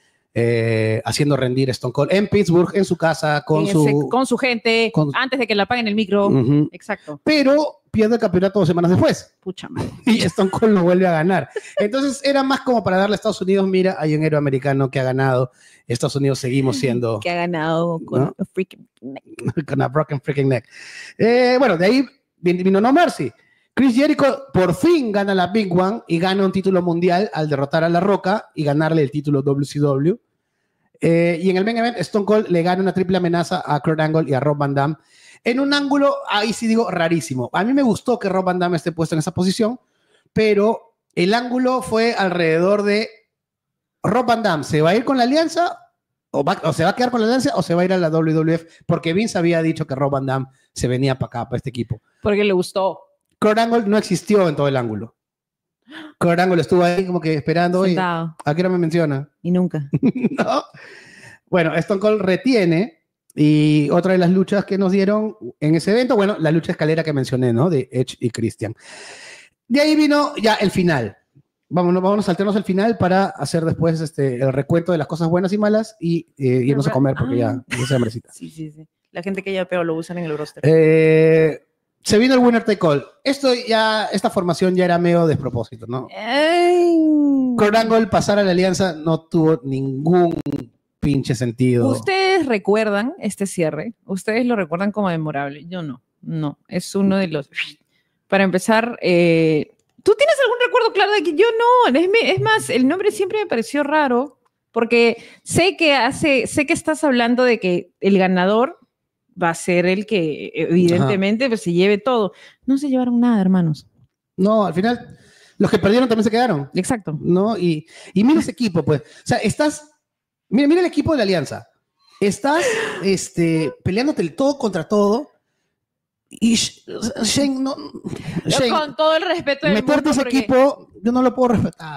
haciendo rendir a Stone Cold en Pittsburgh, en su casa, con su gente, antes de que le apaguen el micro. Exacto. Pero pierde el campeonato 2 semanas después. Pucha madre. Y Stone Cold lo vuelve a ganar. Entonces era más como para darle a Estados Unidos, mira, hay un héroe americano que ha ganado. Estados Unidos seguimos siendo... Que ha ganado con a freaking neck. Con a broken freaking neck. Bueno, de ahí vino No Mercy. Chris Jericho por fin gana la Big One y gana un título mundial al derrotar a La Roca y ganarle el título WCW. Y en el main event, Stone Cold le gana una triple amenaza a Kurt Angle y a Rob Van Dam en un ángulo, ahí sí digo, rarísimo. A mí me gustó que Rob Van Dam esté puesto en esa posición, pero el ángulo fue alrededor de Rob Van Dam, ¿se va a ir con la alianza? ¿O se va a quedar con la alianza o se va a ir a la WWF? Porque Vince había dicho que Rob Van Dam se venía para acá, para este equipo. Porque le gustó. Kurt Angle no existió en todo el ángulo. Kurt Angle estuvo ahí como que esperando. Sentado. ¿A qué hora me menciona? Y nunca. No. Bueno, Stone Cold retiene, y otra de las luchas que nos dieron en ese evento, bueno, la lucha escalera que mencioné, ¿no? De Edge y Christian. De ahí vino ya el final. Vámonos a saltarnos el final para hacer después el recuento de las cosas buenas y malas y irnos a comer porque ya se hambrecita. Sí. La gente que ya peor lo usan en el roster. se vino el winner take all. Esta formación ya era medio despropósito, ¿no? Kurt Angle pasar a la alianza no tuvo ningún pinche sentido. ¿Ustedes recuerdan este cierre? ¿Ustedes lo recuerdan como memorable? Yo no. No, es uno de los... Para empezar, ¿tú tienes algún recuerdo claro de que yo no? Es más, el nombre siempre me pareció raro, porque sé que estás hablando de que el ganador va a ser el que evidentemente pues, se lleve todo. No se llevaron nada, hermanos. No, al final, los que perdieron también se quedaron. Exacto. ¿No? Y mira ese equipo, pues. O sea, mira el equipo de la alianza. Estás peleándote el todo contra todo. Y Shane, no. Shane, con todo el respeto del mundo. Meterte ese equipo, yo no lo puedo respetar.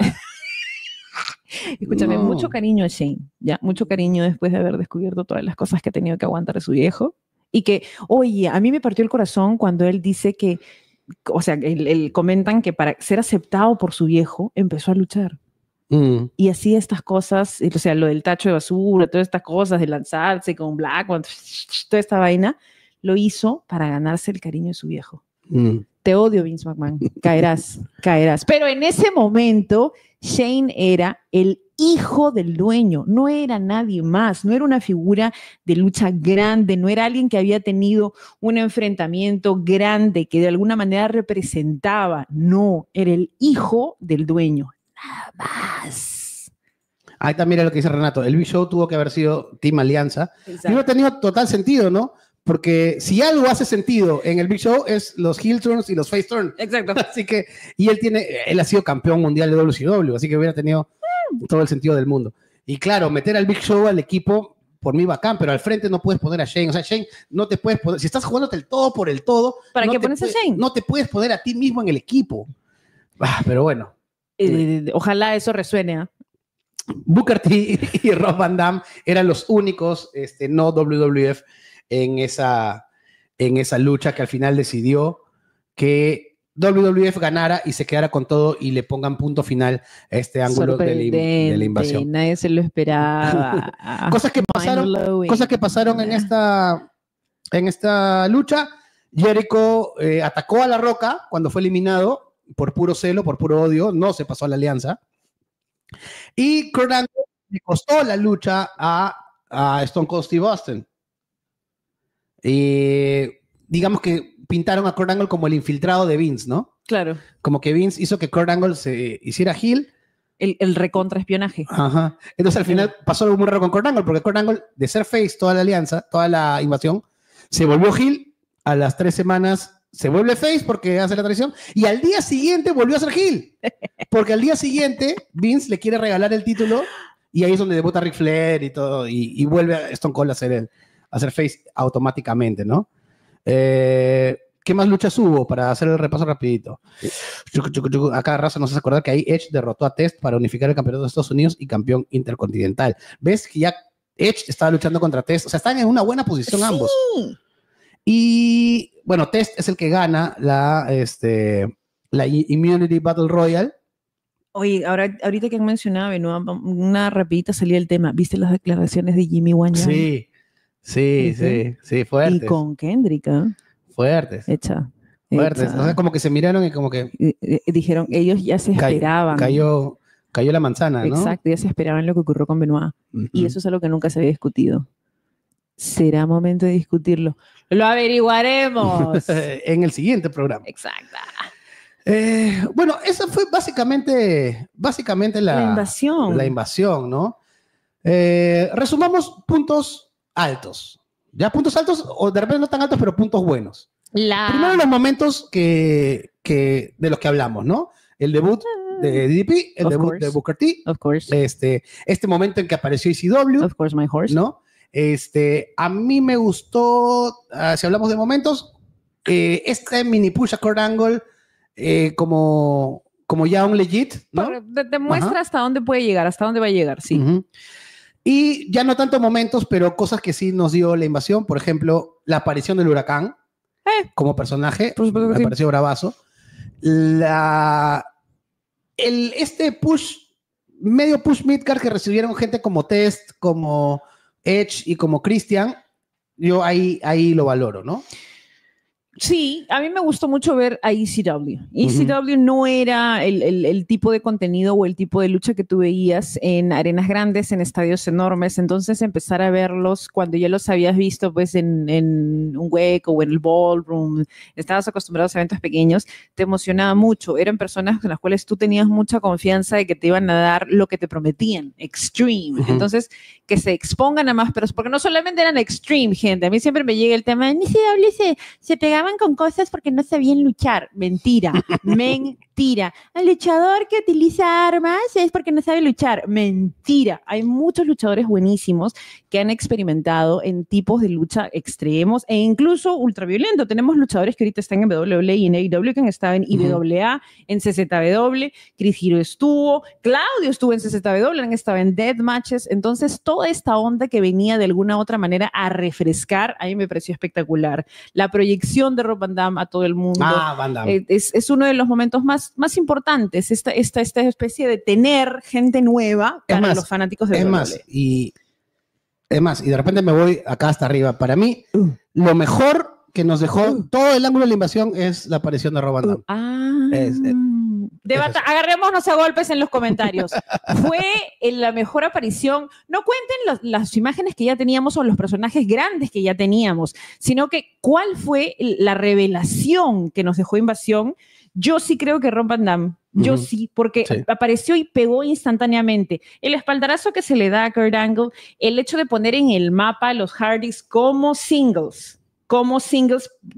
Escúchame, No. mucho cariño a Shane, ya, mucho cariño después de haber descubierto todas las cosas que ha tenido que aguantar de su viejo. Y que, oye, a mí me partió el corazón cuando él dice que, o sea, él comentan que para ser aceptado por su viejo, empezó a luchar. Y así estas cosas, o sea, lo del tacho de basura, todas estas cosas de lanzarse con Blackman, toda esta vaina, lo hizo para ganarse el cariño de su viejo. Te odio, Vince McMahon. Caerás. Pero en ese momento, Shane era el hijo del dueño, no era nadie más, no era una figura de lucha grande, no era alguien que había tenido un enfrentamiento grande que de alguna manera representaba, no, era el hijo del dueño, nada más. Ahí también era lo que dice Renato, el Big Show tuvo que haber sido Team Alianza. Exacto. Y no ha tenido total sentido, ¿no? Porque si algo hace sentido en el Big Show es los heel turns y los face turns. Exacto. Así que, y él ha sido campeón mundial de WCW, así que hubiera tenido todo el sentido del mundo. Y claro, meter al Big Show al equipo, por mí bacán, pero al frente no puedes poner a Shane. O sea, Shane no te puedes poner, si estás jugándote el todo por el todo, ¿Para no qué te pones a Shane? No te puedes poner a ti mismo en el equipo. Pero bueno. Ojalá eso resuene, ¿eh? Booker T y Rob Van Dam eran los únicos no WWF en esa lucha que al final decidió que WWF ganara y se quedara con todo y le pongan punto final a este ángulo de la invasión. Nadie se lo esperaba. Cosas que pasaron en esta lucha. Jericho atacó a La Roca cuando fue eliminado por puro celo, por puro odio, no se pasó a la alianza. Y Kurt Angle le costó la lucha a Stone Cold Steve Austin. Y digamos que pintaron a Kurt Angle como el infiltrado de Vince, ¿no? Claro. Como que Vince hizo que Kurt Angle se hiciera heel. El recontraespionaje. Ajá. Entonces al final pasó algo muy raro con Kurt Angle, porque Kurt Angle, de ser face toda la alianza, toda la invasión, se volvió heel. A las 3 semanas se vuelve face porque hace la traición y al día siguiente volvió a ser heel. Porque al día siguiente Vince le quiere regalar el título y ahí es donde debuta Ric Flair y todo y vuelve a Stone Cold a hacer face automáticamente, ¿no? ¿Qué más luchas hubo? Para hacer el repaso rapidito. Acá Raza nos hace acordar que ahí Edge derrotó a Test para unificar el campeonato de Estados Unidos y campeón intercontinental. ¿Ves que ya Edge estaba luchando contra Test? O sea, están en una buena posición ambos. Y bueno, Test es el que gana la Immunity Battle Royale. Oye, ahorita que han mencionado, Benoit, una rapidita salida del tema. ¿Viste las declaraciones de Jimmy Wanyang? Sí, fuertes. Y con Kendrick, ¿eh? Fuertes. Fuertes. O sea, como que se miraron y como que... dijeron, ellos ya se esperaban. Cayó la manzana, ¿no? Exacto, ya se esperaban lo que ocurrió con Benoit. Y eso es algo que nunca se había discutido. Será momento de discutirlo. Lo averiguaremos. En el siguiente programa. Exacto. Bueno, esa fue básicamente la invasión, ¿no? Resumamos puntos altos. ¿Ya? Puntos altos, o de repente no tan altos, pero puntos buenos. Primero los momentos de los que hablamos, ¿no? El debut de DDP, el debut de Booker T. Of course. Este momento en que apareció ECW. Of course, my horse. ¿No? A mí me gustó, si hablamos de momentos, este mini push a Kurt Angle como ya un legit, ¿no? Te muestra hasta dónde puede llegar, hasta dónde va a llegar, sí. Y ya no tanto momentos, pero cosas que sí nos dio la invasión. Por ejemplo, la aparición del huracán como personaje, me pareció bravazo. Medio push midcard que recibieron gente como Test, como Edge y como Christian, yo ahí lo valoro, ¿no? Sí, a mí me gustó mucho ver a ECW. ECW no era el tipo de contenido o el tipo de lucha que tú veías en arenas grandes, en estadios enormes. Entonces empezar a verlos cuando ya los habías visto pues en un hueco o en el ballroom, estabas acostumbrado a eventos pequeños, te emocionaba mucho. Eran personas con las cuales tú tenías mucha confianza de que te iban a dar lo que te prometían, extreme. Entonces, que se expongan a más, pero porque no solamente eran extreme, gente. A mí siempre me llega el tema, en ECW se pegaban con cosas porque no sabían luchar. Mentira, mentira. El luchador que utiliza armas es porque no sabe luchar. Mentira. Hay muchos luchadores buenísimos que han experimentado en tipos de lucha extremos e incluso ultraviolento. Tenemos luchadores que ahorita están en WWE y en AEW, que han estado en IWA, en CZW. Chris Hero estuvo, Claudio estuvo en CZW, han estado en Death Matches. Entonces, toda esta onda que venía de alguna u otra manera a refrescar, a mí me pareció espectacular. La proyección de Rob Van Damme a todo el mundo. Van Damme. Es uno de los momentos más importantes, esta especie de tener gente nueva para los fanáticos de WWE. Y de repente me voy acá hasta arriba. Para mí, lo mejor que nos dejó todo el ángulo de la invasión es la aparición de Rob Van Damme. Agarrémonos a golpes en los comentarios. Fue la mejor aparición. No cuenten las imágenes que ya teníamos o los personajes grandes que ya teníamos, sino que cuál fue la revelación que nos dejó Invasión. Yo sí creo que Rob Van Damme. Yo sí, porque apareció y pegó instantáneamente. El espaldarazo que se le da a Kurt Angle, el hecho de poner en el mapa a los Hardys como singles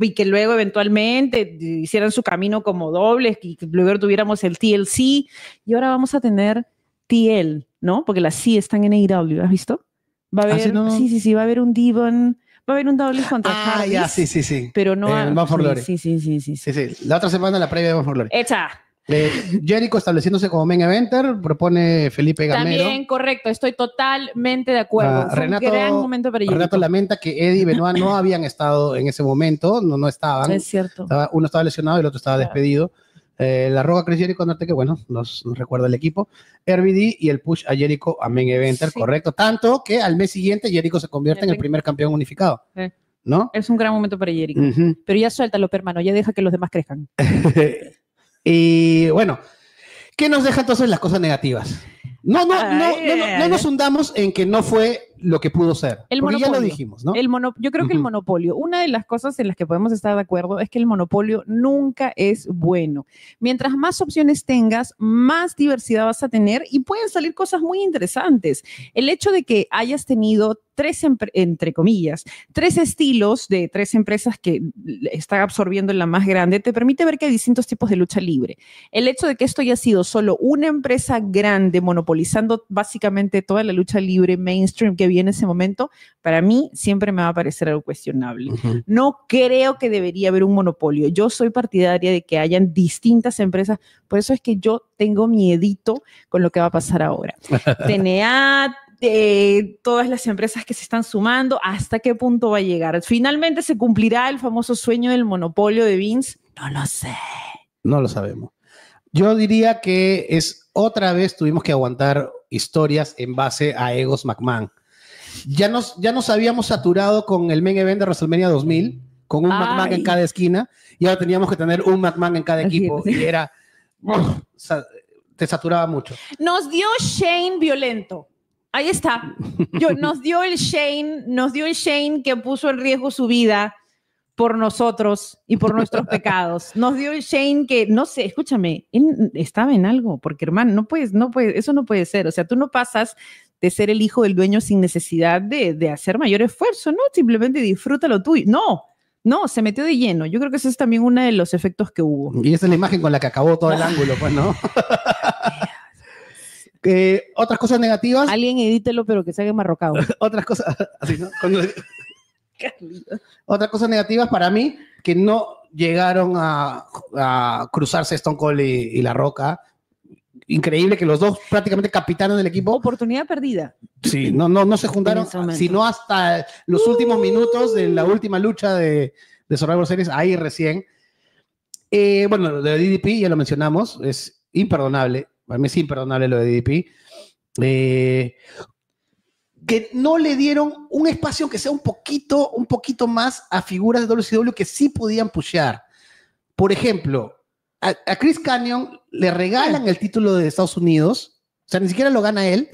y que luego eventualmente hicieran su camino como dobles y que luego tuviéramos el TLC y ahora vamos a tener TL, ¿no? Porque las sí están en AEW, ¿has visto? Va a haber, sí, va a haber un Devon, va a haber un doble contra Hardys. Sí. Pero no en Bound for Glory. Sí. La otra semana la previa de Bound for Glory. Hecha. Jericho estableciéndose como main eventer, propone Felipe Gamero. También, correcto, estoy totalmente de acuerdo. Fue un gran momento para Jericho. Renato lamenta que Eddie y Benoit no habían estado en ese momento, no estaban. Es cierto. Uno estaba lesionado y el otro estaba despedido. La Roca, Chris Jericho, que bueno, nos recuerda el equipo. RVD y el push a Jericho a main eventer, correcto. Tanto que al mes siguiente Jericho se convierte en el primer campeón unificado. ¿No? Es un gran momento para Jericho. Pero ya suéltalo, hermano, ya deja que los demás crezcan. Y bueno, ¿qué nos deja entonces las cosas negativas? No nos hundamos en que no fue lo que pudo ser. Porque ya lo dijimos, ¿no? Yo creo que el monopolio, una de las cosas en las que podemos estar de acuerdo es que el monopolio nunca es bueno. Mientras más opciones tengas, más diversidad vas a tener y pueden salir cosas muy interesantes. El hecho de que hayas tenido entre comillas, tres estilos de tres empresas que están absorbiendo en la más grande, te permite ver que hay distintos tipos de lucha libre. El hecho de que esto haya sido solo una empresa grande monopolizando básicamente toda la lucha libre mainstream que vi en ese momento, para mí siempre me va a parecer algo cuestionable. No creo que debería haber un monopolio. Yo soy partidaria de que hayan distintas empresas, por eso es que yo tengo miedito con lo que va a pasar ahora. TNA, todas las empresas que se están sumando, ¿hasta qué punto va a llegar? ¿Finalmente se cumplirá el famoso sueño del monopolio de Vince? No lo sé. No lo sabemos. Yo diría que otra vez tuvimos que aguantar historias en base a egos McMahon. Ya nos habíamos saturado con el main event de WrestleMania 2000, con un McMahon en cada esquina, y ahora teníamos que tener un McMahon en cada equipo, y era... te saturaba mucho. Nos dio Shane violento. Ahí está. Nos dio el Shane que puso en riesgo su vida por nosotros y por nuestros pecados. Nos dio el Shane que, no sé, escúchame, él estaba en algo, porque hermano, no puedes, eso no puede ser. O sea, tú no pasas de ser el hijo del dueño sin necesidad de hacer mayor esfuerzo, ¿no? Simplemente disfruta lo tuyo. No, se metió de lleno. Yo creo que ese es también uno de los efectos que hubo. Y esa es la imagen con la que acabó todo el ángulo, pues, ¿no? Otras cosas negativas. Alguien edítelo, pero que se haga enmarrocado. Otras cosas, así, ¿no? Otras cosas negativas para mí, que no llegaron a cruzarse Stone Cold y La Roca. Increíble que los dos prácticamente capitanes del equipo. Oportunidad perdida. Sí, no se juntaron, sino hasta los últimos minutos de la última lucha de Survivor Series, ahí recién. Bueno, lo de DDP ya lo mencionamos, es imperdonable. Para mí es imperdonable lo de DDP. que no le dieron un espacio que sea un poquito más a figuras de WCW que sí podían pushear. Por ejemplo, a Chris Kanyon le regalan el título de Estados Unidos, o sea, ni siquiera lo gana él,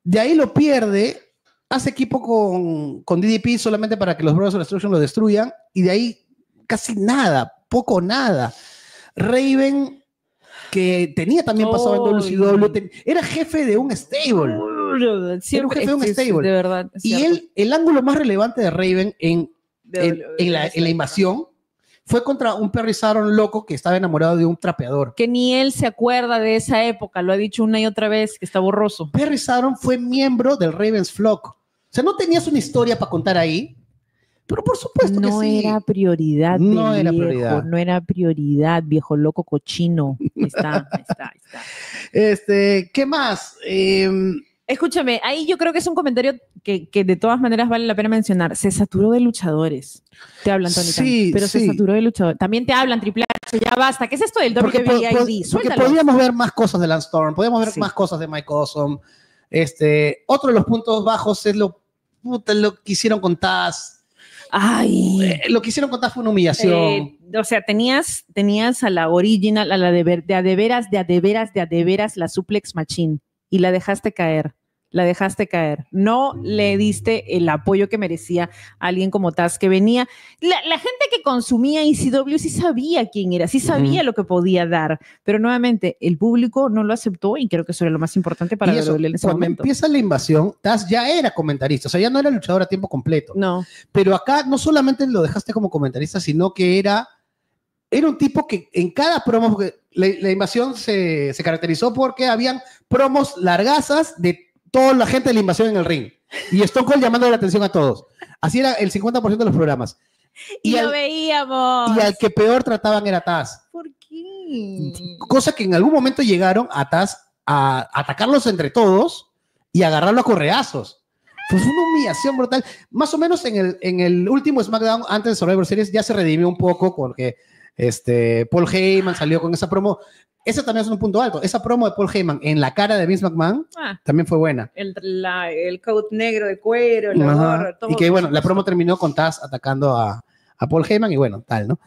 de ahí lo pierde, hace equipo con DDP solamente para que los Brothers of Destruction lo destruyan, y de ahí casi nada, poco o nada. Raven, que tenía también pasado en WCW, era jefe de un stable. Siempre era un jefe de un stable. De verdad. Y el ángulo más relevante de Raven en la invasión fue contra un Perry Saturn loco que estaba enamorado de un trapeador. Que ni él se acuerda de esa época, lo ha dicho una y otra vez, que está borroso. Perry Saturn fue miembro del Ravens Flock. O sea, no tenías una historia para contar ahí, pero por supuesto que sí. No era prioridad. No era viejo, prioridad. No era prioridad, viejo loco cochino. Está. ¿Qué más? Escúchame, ahí yo creo que es un comentario que de todas maneras vale la pena mencionar. Se saturó de luchadores. Te hablan, Tony Khan, pero se saturó de luchadores. También te hablan, Triple H, ya basta. ¿Qué es esto del WWE? Porque podíamos ver más cosas de Lance Storm, podíamos ver más cosas de Mike Awesome. Otro de los puntos bajos es lo que hicieron con Taz. Ay. Lo que hicieron con Taz fue una humillación. O sea, tenías a la original, a la de a de veras, la Suplex Machine, y la dejaste caer. No le diste el apoyo que merecía a alguien como Taz, que venía. La gente que consumía ECW sí sabía quién era, sí sabía lo que podía dar, pero nuevamente el público no lo aceptó, y creo que eso era lo más importante para y eso, WWE en ese cuando momento. empieza la invasión, Taz ya era comentarista, o sea, ya no era luchador a tiempo completo. No. Pero acá no solamente lo dejaste como comentarista, sino que era un tipo que en cada promo, porque la invasión se caracterizó porque habían promos largazas de toda la gente de la invasión en el ring. Y Stone Cold llamando la atención a todos. Así era el 50% de los programas. Y lo veíamos. Y al que peor trataban era Taz. ¿Por qué? Cosa que en algún momento llegaron a Taz a atacarlos entre todos y agarrarlo a correazos. Pues fue una humillación brutal. Más o menos en el último SmackDown, antes de Survivor Series, ya se redimió un poco porque Paul Heyman salió con esa promo. Ese también es un punto alto. Esa promo de Paul Heyman en la cara de Vince McMahon también fue buena. El coat negro de cuero, la gorra, todo. Y que bueno, la promo terminó con Taz atacando a Paul Heyman y bueno, tal, ¿no?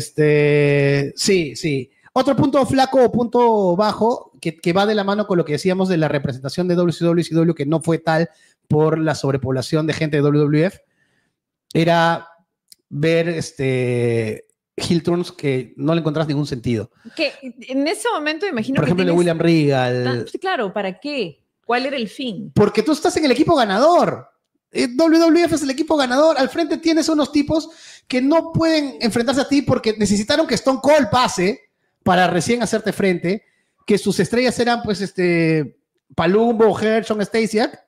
Sí. Otro punto flaco o punto bajo que va de la mano con lo que decíamos de la representación de WCW y CW, que no fue tal por la sobrepoblación de gente de WWF, era ver heel turns que no le encontrás ningún sentido. Que en ese momento imagino por ejemplo, el de William Regal. Claro, ¿para qué? ¿Cuál era el fin? Porque tú estás en el equipo ganador. WWF es el equipo ganador. Al frente tienes unos tipos que no pueden enfrentarse a ti porque necesitaron que Stone Cold pase para recién hacerte frente, que sus estrellas eran pues Palumbo, Hersh, John Stasiak.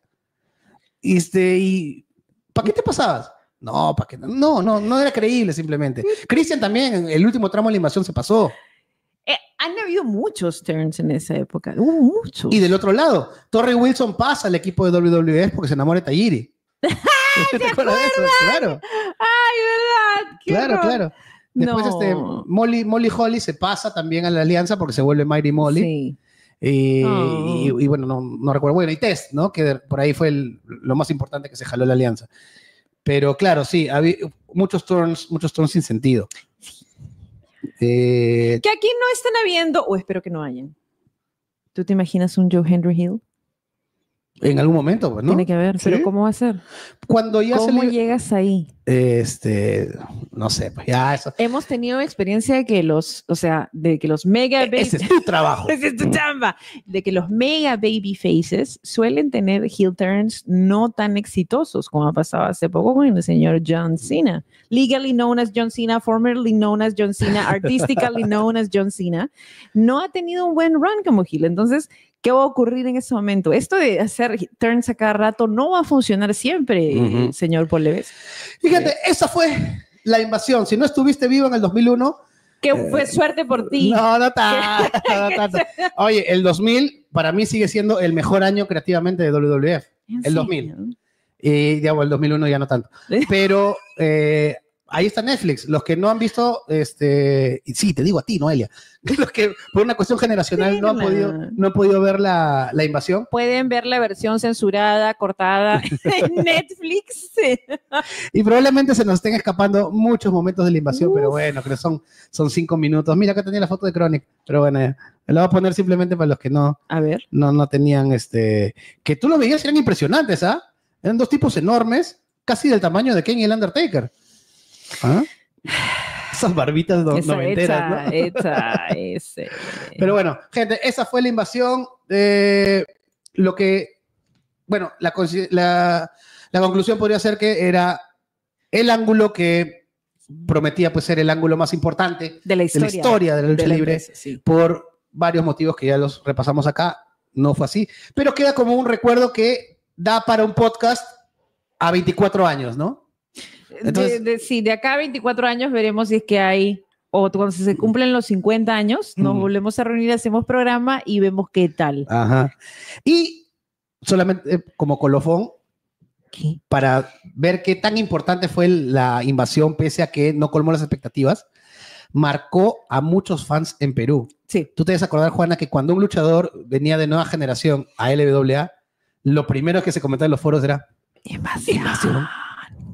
Y ¿para qué te pasabas? No, ¿para qué? No era creíble simplemente. Christian también, el último tramo de la invasión se pasó. Han habido muchos turns en esa época. Hubo muchos. Y del otro lado, Torrey Wilson pasa al equipo de WWF porque se enamora de Tajiri. ¿Te acuerdas de eso? Claro. Ay, ¿verdad? Claro. Después Molly Holly se pasa también a la alianza porque se vuelve Mighty Molly. Sí. Y bueno, no recuerdo. Bueno, y Test, ¿no? Que por ahí fue lo más importante que se jaló la alianza. Pero claro, sí, había muchos turns sin sentido. Que aquí no están habiendo, o espero que no hayan. ¿Tú te imaginas un Joe Hendry Hill? En algún momento, pues, ¿no? Tiene que haber, ¿Sí? pero ¿cómo va a ser? Cuando ya ¿Cómo llegas ahí? No sé, pues ya eso. Hemos tenido experiencia de que los mega baby... Ese es tu trabajo. Ese es tu chamba. De que los mega baby faces suelen tener heel turns no tan exitosos, como ha pasado hace poco con el señor John Cena. Legally known as John Cena, formerly known as John Cena, artistically known as John Cena, no ha tenido un buen run como heel. Entonces, ¿qué va a ocurrir en ese momento? Esto de hacer turns a cada rato no va a funcionar siempre, señor Paul Levesque. Fíjate, esa fue la invasión. Si no estuviste vivo en el 2001... Que fue suerte por ti. No tanto. Oye, el 2000 para mí sigue siendo el mejor año creativamente de WWF. El 2000. Y digamos, el 2001 ya no tanto. Pero ahí está Netflix. Los que no han visto, y sí, te digo a ti, Noelia, los que por una cuestión generacional no han podido ver la invasión. Pueden ver la versión censurada, cortada en Netflix. Y probablemente se nos estén escapando muchos momentos de la invasión, pero bueno, creo que son 5 minutos. Mira, acá tenía la foto de Chronic, pero bueno, me la voy a poner simplemente para los que no tenían, que tú lo veías y eran impresionantes, ¿ah? Eran dos tipos enormes, casi del tamaño de Kane y el Undertaker. ¿Ah? Esas barbitas noventeras, ¿no? Pero bueno, gente, esa fue la invasión. Lo que, bueno, la conclusión podría ser que era el ángulo que prometía pues ser el ángulo más importante de la historia de la lucha libre, sí. Por varios motivos que ya los repasamos acá. No fue así, pero queda como un recuerdo que da para un podcast a 24 años, ¿no? Entonces, de acá a 24 años veremos si es que hay, o cuando se cumplen los 50 años, nos volvemos a reunir, hacemos programa y vemos qué tal. Ajá. Y solamente como colofón, ¿qué? Para ver qué tan importante fue la invasión, pese a que no colmó las expectativas, marcó a muchos fans en Perú. Sí. Tú te debes acordar, Juana, que cuando un luchador venía de nueva generación a LWA, lo primero que se comentaba en los foros era invasión,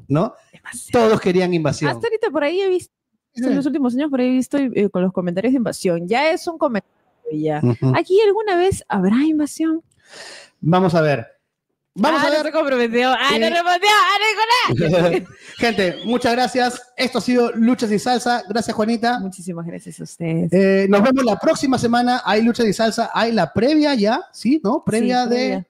¿no? Demasiado. Todos querían invasión. Hasta ahorita por ahí he visto, en los últimos años por ahí he visto con los comentarios de invasión. Ya es un comentario ya. ¿Aquí alguna vez habrá invasión? Vamos a ver. No se comprometió. No respondió. Gente, muchas gracias. Esto ha sido Luchas y Salsa. Gracias, Juanita. Muchísimas gracias a ustedes. Nos vemos la próxima semana. Hay Luchas y Salsa. Hay la previa ya, ¿sí? ¿No? Previa de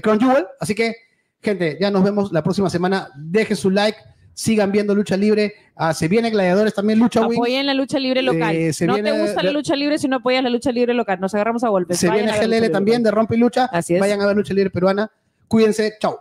Crown Jewel. Así que, gente, ya nos vemos la próxima semana. Dejen su like. Sigan viendo Lucha Libre. Se viene Gladiadores también, Lucha Wing. Apoyen la lucha libre local. No te gusta la lucha libre si no apoyas la lucha libre local. Nos agarramos a golpes. Se viene GLL también de Rompe y Lucha. Así es. Vayan a ver Lucha Libre Peruana. Cuídense. Chau.